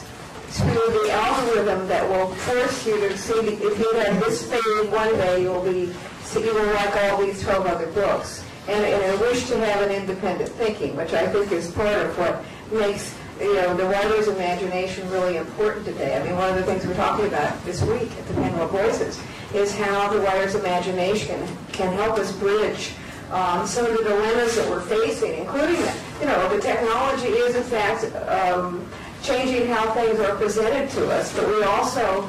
to the algorithm that will force you to see if you have this fade one day, you will like all these 12 other books, and a wish to have an independent thinking, which I think is part of what makes the writer's imagination really important today. I mean, one of the things we're talking about this week at the Panel of Voices is how the writer's imagination can help us bridge some of the dilemmas that we're facing, including the technology is in fact changing how things are presented to us, but we also,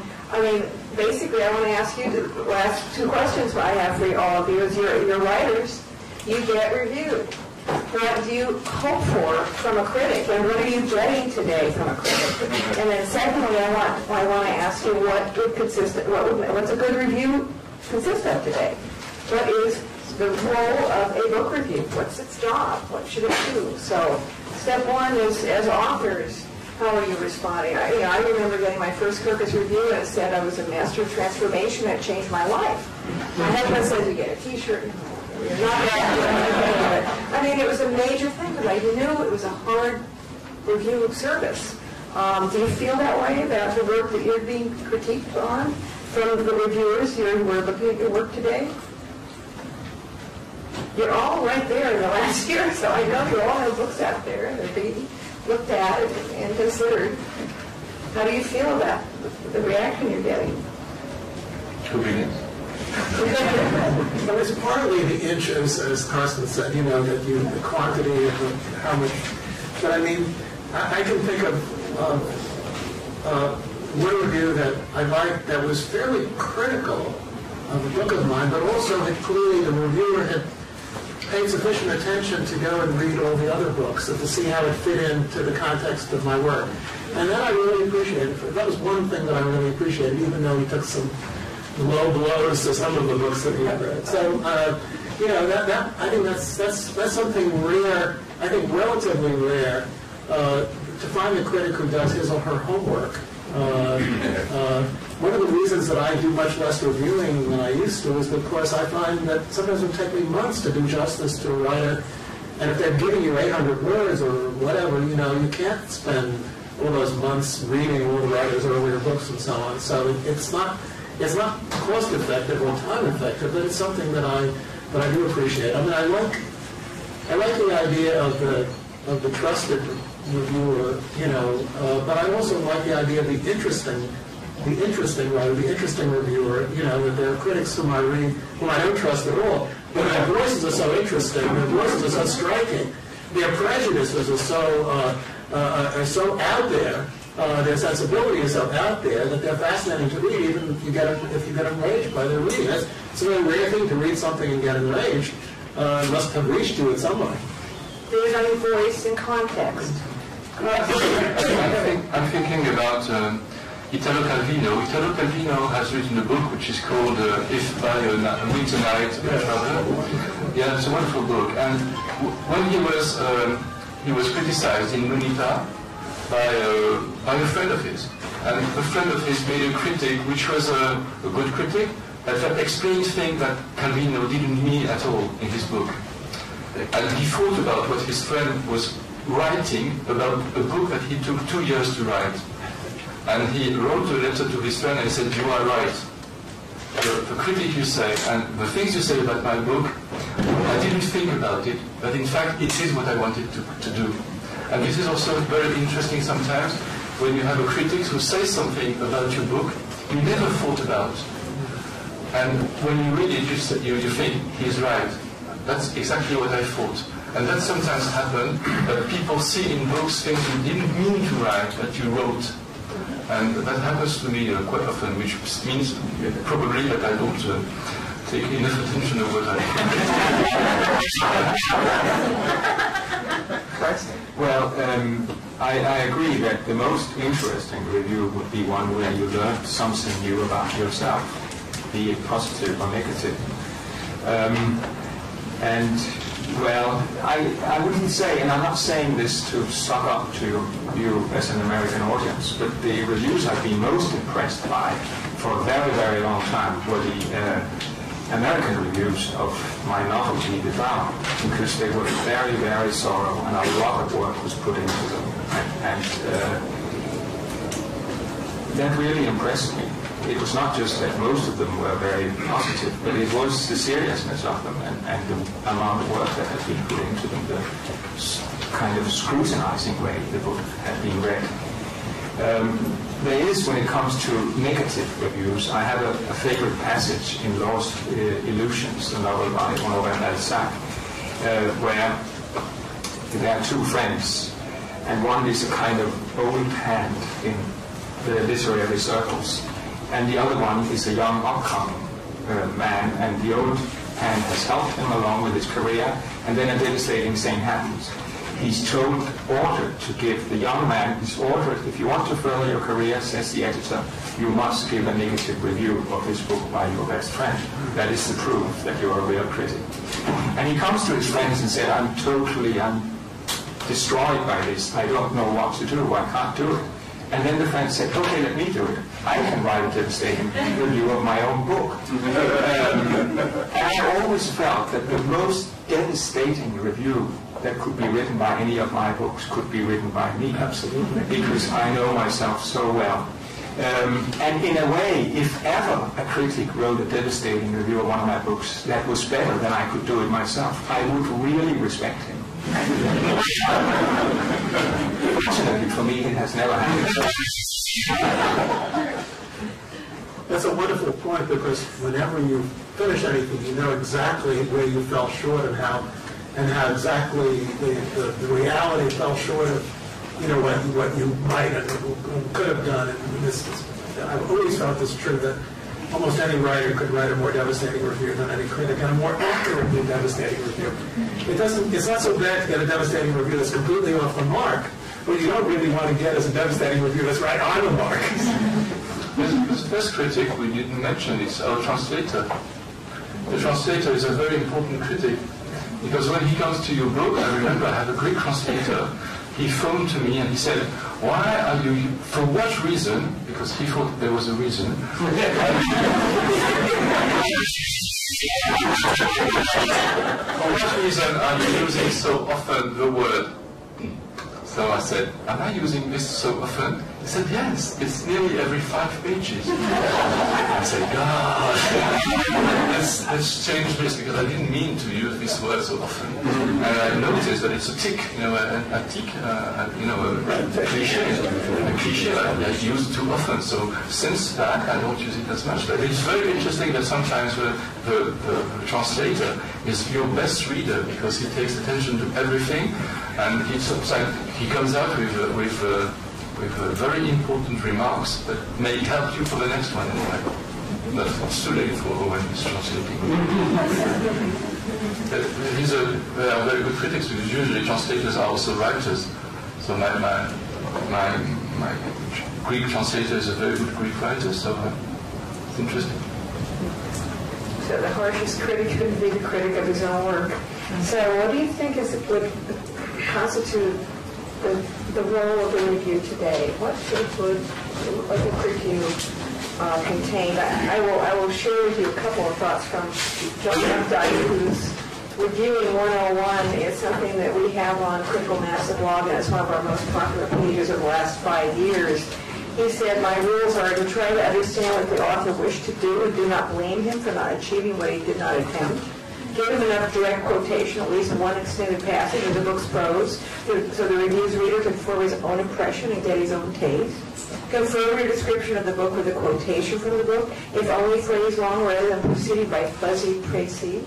basically I want to ask you the last two questions I have for all of you is you're writers, you get reviewed. What do you hope for from a critic, and what are you getting today from a critic? And then secondly, I want to ask you what's a good review consist of today? What is the role of a book review? What's its job? What should it do? So step one is, as authors, how are you responding? I remember getting my first Kirkus review and it said I was a master of transformation that changed my life. My husband said you get a t-shirt. You're not it was a major thing because I knew it was a hard review service. Do you feel that way about the work that you're being critiqued on from the reviewers who are looking at your work today? You're all right there in the last year, so I know you all have books out there and they're being looked at and considered. How do you feel about the reaction you're getting? 2 minutes. Well, it's partly the inches, as Carsten said, that the quantity of how much. But I can think of one review that I liked that was fairly critical of a book of mine, but also that clearly the reviewer had paid sufficient attention to go and read all the other books and to see how it fit into the context of my work. And that I really appreciated. That was one thing that I really appreciated, even though he took some low blows to some of the books that he had read. So, I think that's something rare, I think relatively rare, to find a critic who does his or her homework. One of the reasons that I do much less reviewing than I used to is that, of course, I find that sometimes it would take me months to do justice to a writer, and if they're giving you 800 words or whatever, you can't spend all those months reading all the writer's earlier books and so on. So it's not cost effective or time effective, but it's something that I do appreciate. I like the idea of the trusted reviewer, but I also like the idea of the interesting writer, the interesting reviewer, that there are critics whom I read whom I don't trust at all, but their voices are so interesting, their voices are so striking, their prejudices are so out there, their sensibility is so out there that they're fascinating to read, even if you get enraged by their reading. It's a very rare thing to read something and get enraged. It must have reached you in some way. There's any voice in context. I'm thinking about Italo Calvino. Italo Calvino has written a book which is called If by a Winter Night Travel. Yeah, it's a wonderful book. And when he was criticized in Munita by a friend of his. And a friend of his made a critic which was a good critic that explained things that Calvino didn't mean at all in his book. And he thought about what his friend was writing about a book that he took 2 years to write. And he wrote a letter to his friend and said, "You are right. The critic you say, and the things you say about my book, I didn't think about it, but in fact it is what I wanted to do." And this is also very interesting sometimes, when you have a critic who says something about your book you never thought about. And when you read it, you think, he's right. That's exactly what I thought. And that sometimes happens, that people see in books things you didn't mean to write, but you wrote. And that happens to me quite often, which means probably that I don't take enough attention of what I Well, I agree that the most interesting review would be one where you learned something new about yourself, be it positive or negative. And, well, I wouldn't say, and I'm not saying this to suck up to you as an American audience, but the reviews I've been most impressed by for a very, very long time were the American reviews of my novelty, The Vow, because they were very, very thorough, and a lot of work was put into them. And that really impressed me. It was not just that most of them were very positive, but it was the seriousness of them and the amount of work that had been put into them, the kind of scrutinizing way the book had been read. There is, when it comes to negative reviews, I have a favorite passage in Lost Illusions, the novel by Ozick, where there are two friends, and one is a kind of old hand in the literary circles, and the other one is a young upcoming man, and the old hand has helped him along with his career, and then a devastating thing happens. He's ordered to give the young man, he's ordered, if you want to further your career, says the editor, you must give a negative review of this book by your best friend. That is the proof that you're a real critic. And he comes to his friends and said, I'm destroyed by this. I don't know what to do. I can't do it. And then the friend said, okay, let me do it. I can write a devastating review of my own book. And I always felt that the most devastating review that could be written by any of my books could be written by me. Absolutely. Because I know myself so well. And in a way, if ever a critic wrote a devastating review of one of my books that was better than I could do it myself, I would really respect him. Fortunately for me, it has never happened. That's a wonderful point, because whenever you finish anything, you know exactly where you fell short and how exactly the reality fell short of, you know, what you might and could have done. And I've always felt this true, that almost any writer could write a more devastating review than any critic, and a more accurately devastating review. It's not so bad to get a devastating review that's completely off the mark. What you don't really want to get is a devastating review that's right on the mark. The first critic we didn't mention is our translator. The translator is a very important critic, because when he comes to your book, I remember I have a Greek translator. He phoned to me and he said, why are you, for what reason, because he thought there was a reason, for what reason are you using so often the word? So I said, am I using this so often? He said, yes, it's nearly every 5 pages. I said, God, let's change this, because I didn't mean to use this word so often. And I noticed that it's a tick, you know, a tick, you know, a cliche I use it too often. So since that, I don't use it as much. But it's very interesting that sometimes the translator is your best reader, because he takes attention to everything, and he comes out with very important remarks that may help you for the next one anyway. But it's too late for when he's translating. There are very good critics, because usually translators are also writers. So my Greek translator is a very good Greek writer, so it's interesting. So the harshest critic couldn't be the critic of his own work. So what do you think would constitute the role of the review today? What would a review contain? I will share with you a couple of thoughts from John Dickstein, who's Reviewing 101 is something that we have on Critical Mass blog, and it's one of our most popular pages of the last 5 years. He said, my rules are to try to understand what the author wished to do and do not blame him for not achieving what he did not attempt. give them enough direct quotation, at least one extended passage of the book's prose, so the review's reader can form his own impression and get his own taste. Confirm your description of the book with a quotation from the book, if only phrase long rather than preceded by fuzzy précis.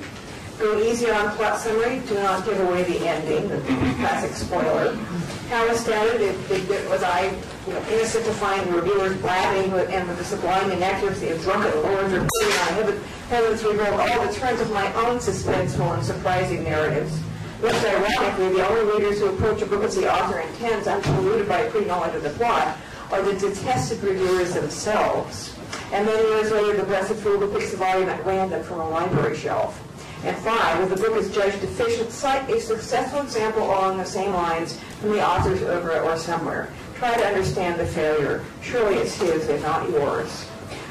Go easier on plot summary. Do not give away the ending, the classic spoiler. How astounded was I, innocent to find reviewers blabbing and with the sublime inaccuracy of drunken lords or putting on heaven's revealed all the turns of my own suspenseful and surprising narratives. Most ironically, the only readers who approach a book as the author intends, unpolluted by pre-knowledge of the plot, are the detested reviewers themselves. And many years later, the blessed fool who picks the volume at random from a library shelf. And 5, if the book is judged deficient, cite a successful example along the same lines from the author's oeuvre or somewhere. Try to understand the failure. Surely it's his and not yours.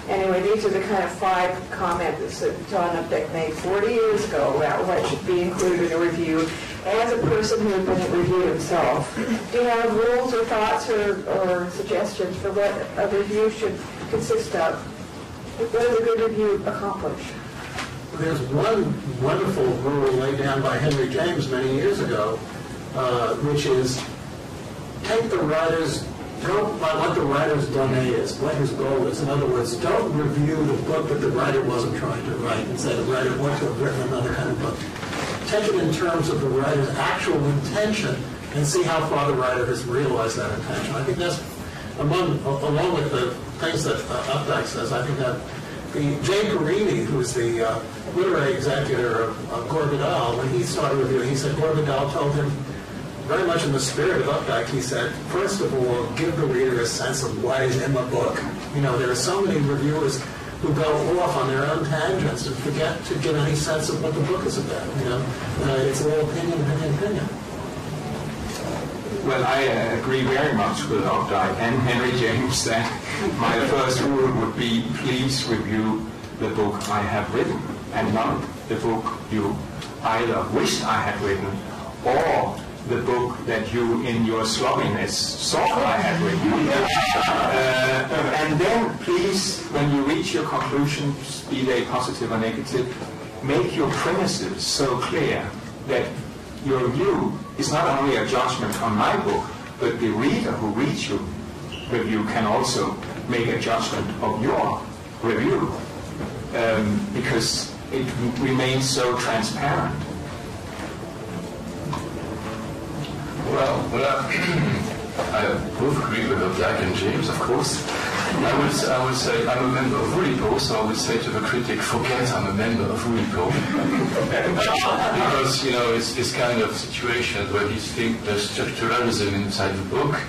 Anyway, these are the kind of 5 comments that John Updike made 40 years ago about what should be included in a review. As a person who has been reviewed himself, do you have rules or thoughts or suggestions for what a review should consist of? What does a good review accomplish? There's one wonderful rule laid down by Henry James many years ago, which is take the writer's, don't by what the writer's domain is, what his goal is. In other words, don't review the book that the writer wasn't trying to write and say the writer wanted to have written another kind of book. Take it in terms of the writer's actual intention and see how far the writer has realized that intention. I think that's, along with the things that Updike says, I think that Jay Perini, who's the literary executor of Gore Vidal, when he started reviewing, he said Gore Vidal told him, very much in the spirit of Updike, he said, first of all, give the reader a sense of what is in the book. There are so many reviewers who go off on their own tangents and forget to give any sense of what the book is about. It's all opinion. Well, I agree very much with Updike and Henry James that my first rule would be please review the book I have written and not the book you either wished I had written or the book that you, in your sloppiness, thought I had written. And then, please, when you reach your conclusions, be they positive or negative, make your premises so clear that your view is not only a judgment on my book, but the reader who reads your review can also make a judgment of your review, because it remains so transparent. Well, I both agree with Updike and James, of course. I would say I'm a member of Oulipo, so I would say to the critic, forget I'm a member of Oulipo. Because, it's this kind of situation where he thinks there's structuralism inside the book,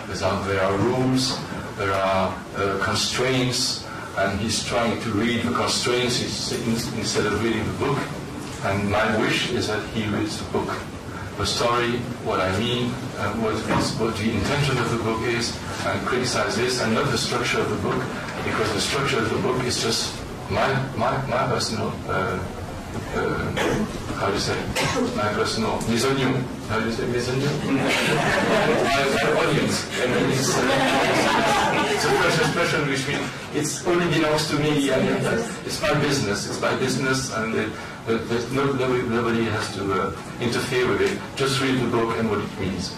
there are rules, there are constraints, and he's trying to read the constraints instead of reading the book. And my wish is that he reads the book. The story, what I mean, what the intention of the book is, and criticize this, and not the structure of the book, because the structure of the book is just my personal, how do you say, my personal mes oignons. How do you say mes oignons? my audience. It's a French expression which means it only belongs to me, and it's my business. It's my business, and nobody has to interfere with it. Just read the book and what it means.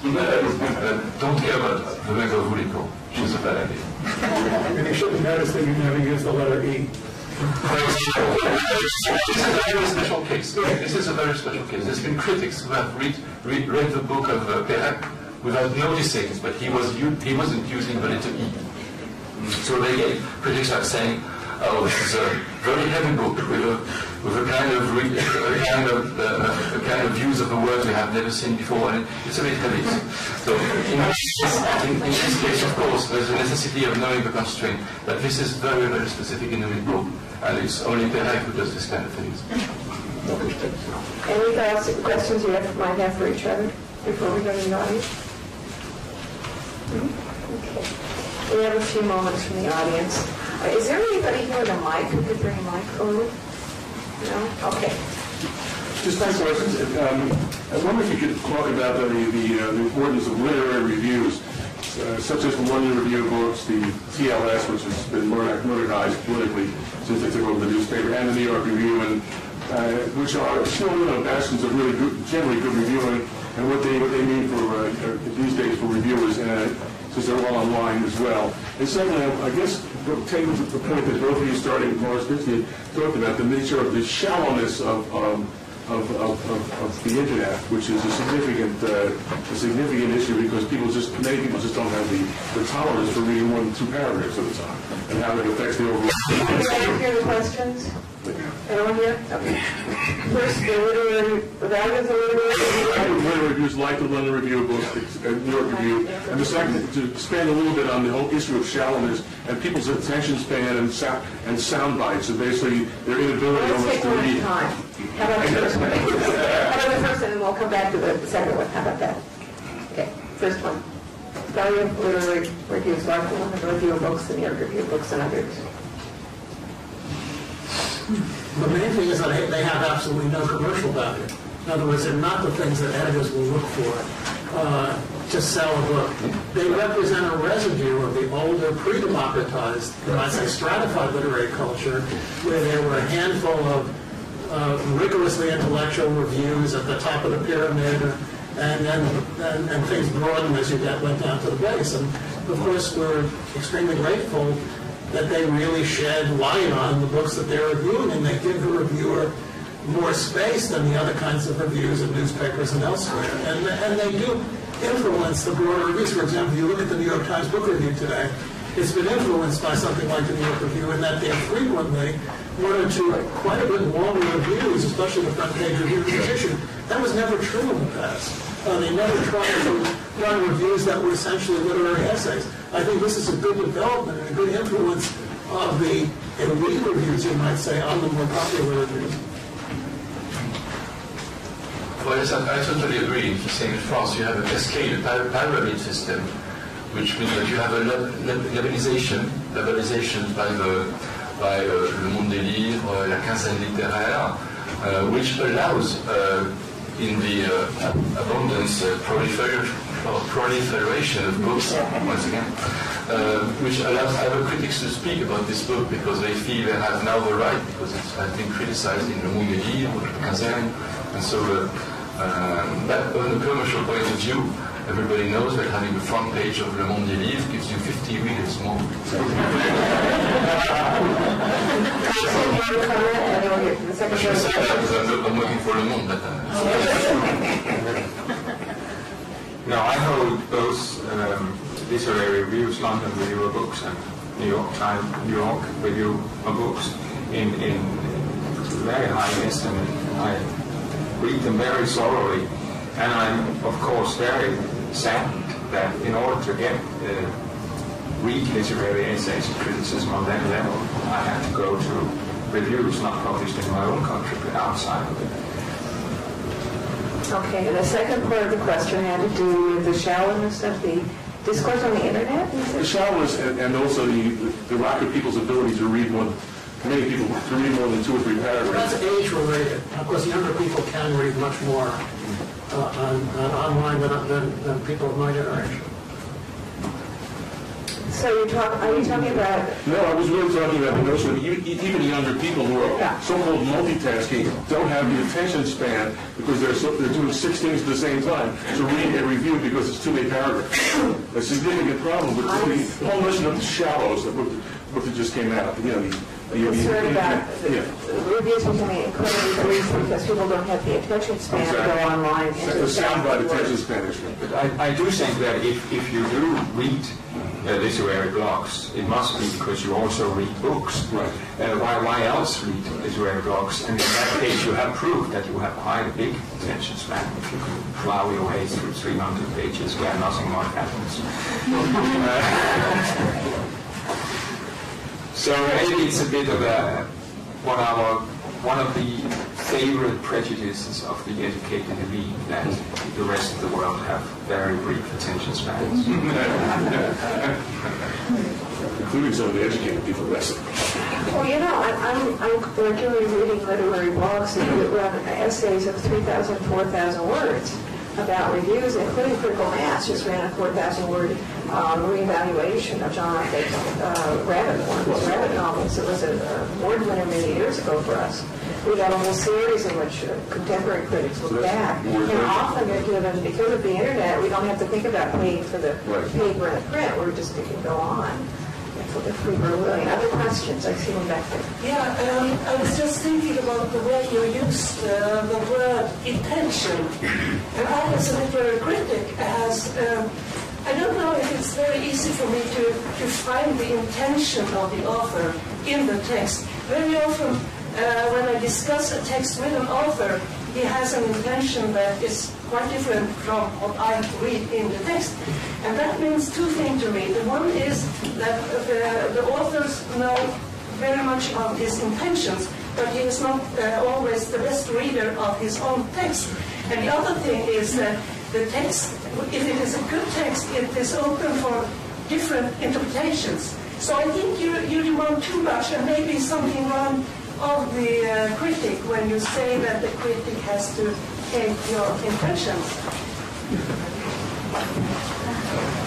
Don't care about the member of Oulipo. She's a bad idea. And you should notice that you never use the letter E. This is a very special case. This is a very special case. There's been critics who have read the book of Perec without noticing it, but he wasn't using the letter E. So critics are saying, oh, this is a very heavy book with a kind of views of the world we have never seen before, and it's a bit heavy. So in this case, of course, there's a necessity of knowing the constraint, but this is very, very specific in the book, and it's only Perec who does this kind of things. Any thoughts or questions you might have for each other before we go to the audience? Okay. We have a few moments from the audience. Is there anybody here with a mic who could bring a mic over? No? Okay. Just nice questions. I wonder if you could talk about the importance of literary reviews, such as the one-year review of books, the TLS, which has been modernized politically since they took over the newspaper, and the New York Review, and which are still bastions of really good, generally good reviewing, and what they mean for these days for reviewers, since they're all online as well. And secondly, I guess taking the point that both of you, starting with Morris Cynthia, talked about the nature of the shallowness of the internet, which is a significant issue because many people just don't have the tolerance for reading more than 2 paragraphs at a time, and how it affects the overall. Can I hear the questions? Anyone here? Okay. First, the value of the literary review. Literary reviews, like the London Review of Books, New York Review, and the second, to expand a little bit on the whole issue of shallowness and people's attention span and sound bites, and basically their inability almost to read. How about the first one? How about the first one, and we'll come back to the second one. How about that? Okay, first one. Value of literary reviews, like the London Review of Books, the New York Review of Books, and others. The main thing is that they have absolutely no commercial value. In other words, they're not the things that editors will look for to sell a book. They represent a residue of the older, pre-democratized, you might say, stratified literary culture, where there were a handful of rigorously intellectual reviews at the top of the pyramid, and things broadened as you went down to the base. And of course, we're extremely grateful that they really shed light on the books that they're reviewing, and they give the reviewer more space than the other kinds of reviews in newspapers and elsewhere. And they do influence the broader reviews. For example, you look at the New York Times Book Review today, it's been influenced by something like the New York Review in that they're frequently one or two quite a bit longer reviews, especially the front page review of each issue. That was never true in the past. They never tried to run reviews that were essentially literary essays. I think this is a good development and a good influence of the elite reviews, you might say, on the more popular reviews. Well, yes, I totally agree. He's saying in France you have a cascade, a pyramid system, which means that you have a labellisation by Le Monde des Livres, La Quinzaine Littéraire, which allows in the abundance, proliferation of books, once again, which allows other critics to speak about this book because they feel they have now the right, because it has been criticized in Le Monde des Livres, La Quinzaine, and so that on the commercial point of view, everybody knows that having the front page of Le Monde des Livres gives you 50 readers more. I'm looking for Le Monde, but... No, I hold both literary reviews, London Review of Books and New York Review of Books, in very high estimate. I read them very thoroughly, and I'm, of course, very saddened that in order to read literary essays and criticism on that level, I have to go to reviews not published in my own country but outside of it. Okay, and the second part of the question had to do with the shallowness of the discourse on the internet? The shallowness and also the lack of people's ability to read many people to read more than 2 or 3 paragraphs. That's age-related. Of course, younger people can read much more online than people of my generation. So are you talking about... No, I was really talking about the notion of even younger people who are so-called multitasking don't have the attention span because they're doing 6 things at the same time to read a review because it's too many paragraphs. A significant problem with the whole notion of the shallows, the book that just came out. It's heard about the reviews becoming incredibly brief because people don't have the attention span to go online. The soundbite attention span issue. But I do think that if you do read literary blogs, it must be because you also read books. Right. Why else read literary blogs? And in that case, you have proved that you have quite a big attention span if you can plow your way through 300 pages where nothing much happens. So maybe it's a bit of one of the favorite prejudices of the educated elite that the rest of the world have very brief attention spans. Including some of the educated people less. Well, I'm regularly reading literary blogs that run essays of 3,000, 4,000 words about reviews, including Critical Mass just ran a 4,000-word reevaluation of John Ozick's rabbit novels. It was a award winner many years ago for us. We got a whole series in which contemporary critics look back. And often they're given, because of the internet, we don't have to think about paying for the paper and the print. We're just going to go on. If we were willing. Other questions? I see one back there. Yeah, I was just thinking about the way you used the word intention. And I, as a literary critic, I don't know if it's very easy for me to find the intention of the author in the text. Very often, when I discuss a text with an author, he has an intention that is quite different from what I read in the text. And that means two things to me. The one is that the authors know very much about his intentions, but he is not always the best reader of his own text. And the other thing is that the text, if it is a good text, it is open for different interpretations. So I think you demand too much, and maybe something wrong of the critic when you say that the critic has to take your intentions.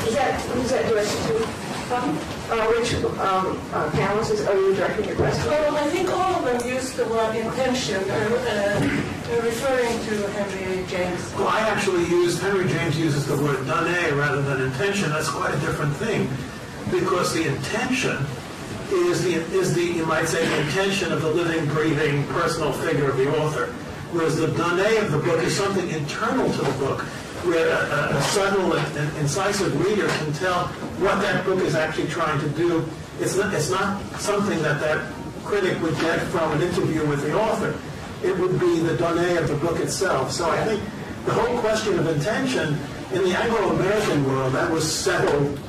Is that directed to? Which panelists are you directing your question? Well, I think all of them use the word intention, referring to Henry James. Well, I actually Henry James uses the word donné rather than intention. That's quite a different thing, because the intention is the you might say, the intention of the living, breathing, personal figure of the author. Whereas the donné of the book is something internal to the book, where a subtle and incisive reader can tell what that book is actually trying to do. It's not something that critic would get from an interview with the author. It would be the donné of the book itself. So I think the whole question of intention in the Anglo-American world, that was settled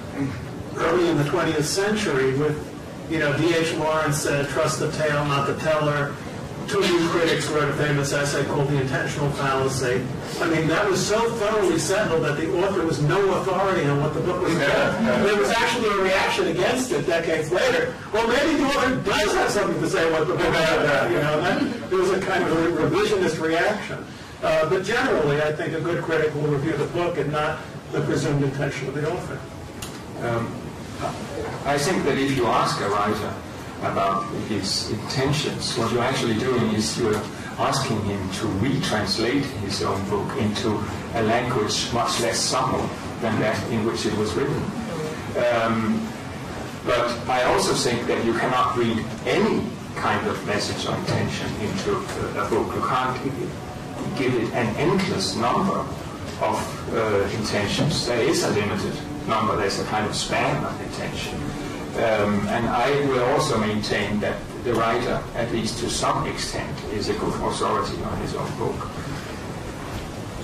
early in the 20th century with, D.H. Lawrence said, trust the tale, not the teller. Two new critics wrote a famous essay called The Intentional Fallacy. I mean, that was so thoroughly settled that the author was no authority on what the book was about. There was actually a reaction against it decades later. Well, maybe the author does have something to say what the book is about. There was a kind of a revisionist reaction. But generally, I think a good critic will review the book and not the presumed intention of the author. I think that if you ask a writer about his intentions, what you're actually doing is you're asking him to retranslate his own book into a language much less subtle than that in which it was written. But I also think that you cannot read any kind of message or intention into a book. You can't give it an endless number of intentions. There is a limited number. There's a kind of span of intention. And I will also maintain that the writer, at least to some extent, is a good authority on his own book.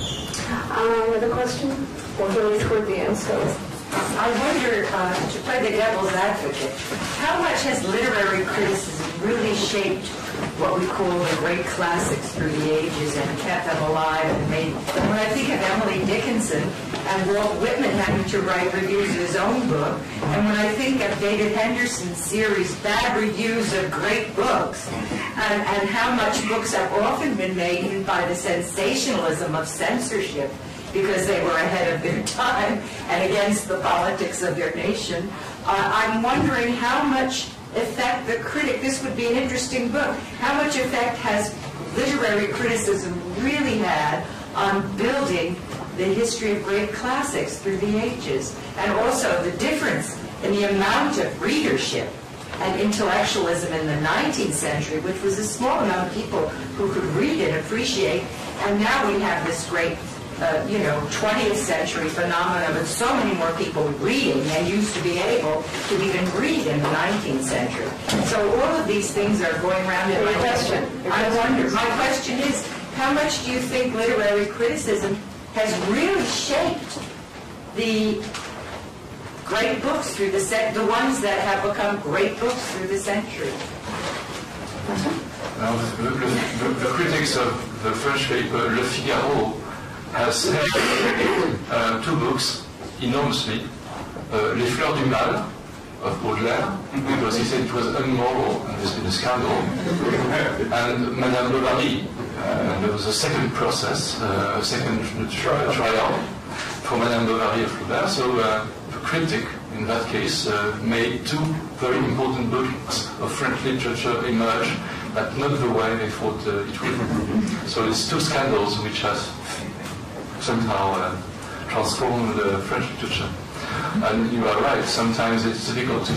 Another question? We're going toward the end, so... I wonder, to play the devil's advocate, how much has literary criticism really shaped what we call the great classics through the ages and kept them alive and made... When I think of Emily Dickinson and Walt Whitman having to write reviews of his own book, and when I think of David Henderson's series, Bad Reviews of Great Books, and how much books have often been made by the sensationalism of censorship, because they were ahead of their time and against the politics of their nation. I'm wondering how much effect the critic, this would be an interesting book, how much effect has literary criticism really had on building the history of great classics through the ages, and also the difference in the amount of readership and intellectualism in the 19th century, which was a small amount of people who could read and appreciate, and now we have this great 20th century phenomenon with so many more people reading than used to be able to even read in the 19th century. So all of these things are going around in my question. I wonder, my question is, how much do you think literary criticism has really shaped the great books through the ones that have become great books through the century? Now, the critics of the French paper Le Figaro has helped two books enormously. Les Fleurs du Mal of Baudelaire, because he said it was immoral and there's been a scandal. And Madame Bovary, there was a second process, a second trial for Madame Bovary of Flaubert. So critic, in that case, made two very important books of French literature emerge, but not the way they thought it would. So it's two scandals which has somehow transformed French literature. And you are right, sometimes it's difficult to...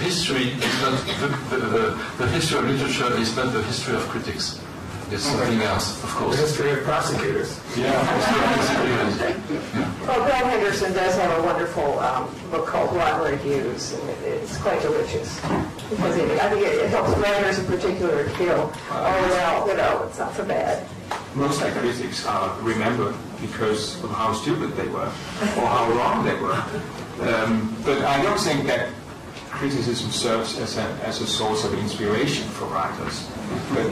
History is not... The history of literature is not the history of critics. It's something else, of course. The history of prosecutors. Yeah, Well, Bill Henderson does have a wonderful book called Weiler Reviews, and it's quite delicious. Because I think it helps writers in particular feel, oh, well, it's not so bad. Most critics are remembered because of how stupid they were or how wrong they were. But I don't think that criticism serves as a source of inspiration for writers. But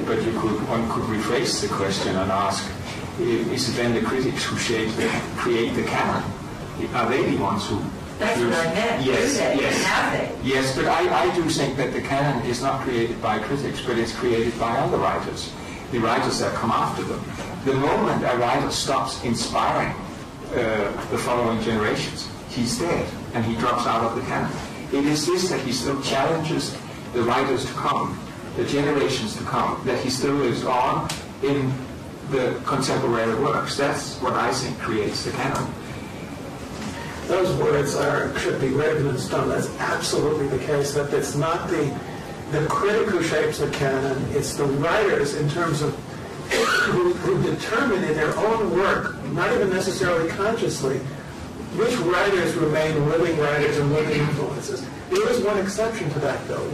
one could rephrase the question and ask, is it then the critics who create the canon? Are they the ones who... That's what I meant. Yes, Have yes. they? Yes, but I do think that the canon is not created by critics, but it's created by other writers, the writers that come after them. The moment a writer stops inspiring the following generations, he's dead, and he drops out of the canon. It is this that he still challenges the writers to come, the generations to come, that he still lives on in the contemporary works. That's what I think creates the canon. Those words should be written in stone. That's absolutely the case. That it's not the critic who shapes the canon. It's the writers in terms of who determine in their own work, not even necessarily consciously, which writers remain living writers and living influences. There is one exception to that, though.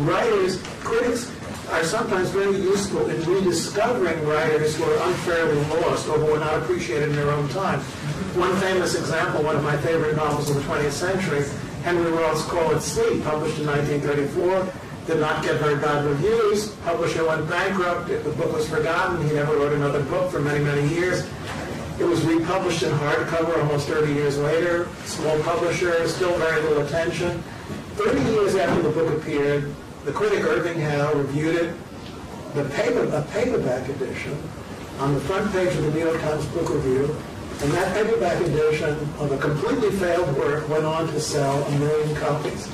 Critics are sometimes very useful in rediscovering writers who are unfairly lost or who are not appreciated in their own time. One famous example, one of my favorite novels of the 20th century, Henry Roth's Call It Sleep, published in 1934, did not get very good reviews. Publisher went bankrupt. The book was forgotten. He never wrote another book for many, many years. It was republished in hardcover almost 30 years later. Small publisher, still very little attention. 30 years after the book appeared, the critic Irving Howe reviewed it, a paperback edition, on the front page of the New York Times Book Review, and that paperback edition of a completely failed work went on to sell 1 million copies.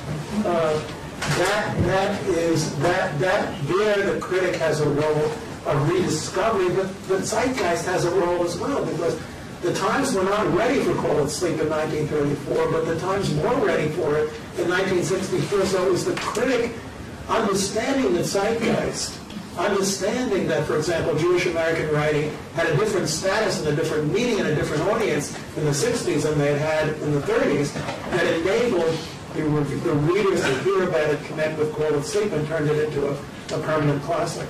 There the critic has a role of rediscovery, but the zeitgeist has a role as well, because the Times were not ready for Call It Sleep in 1934, but the Times were ready for it in 1964. So it was the critic understanding the zeitgeist, understanding that, for example, Jewish American writing had a different status and a different meaning and a different audience in the 60s than they had in the 30s, that enabled the readers to hear about it, connect with Call It Sleep, and turned it into a permanent classic.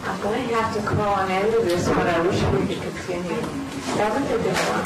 I'm going to have to call an end to this, but I wish we could continue. Have a good one.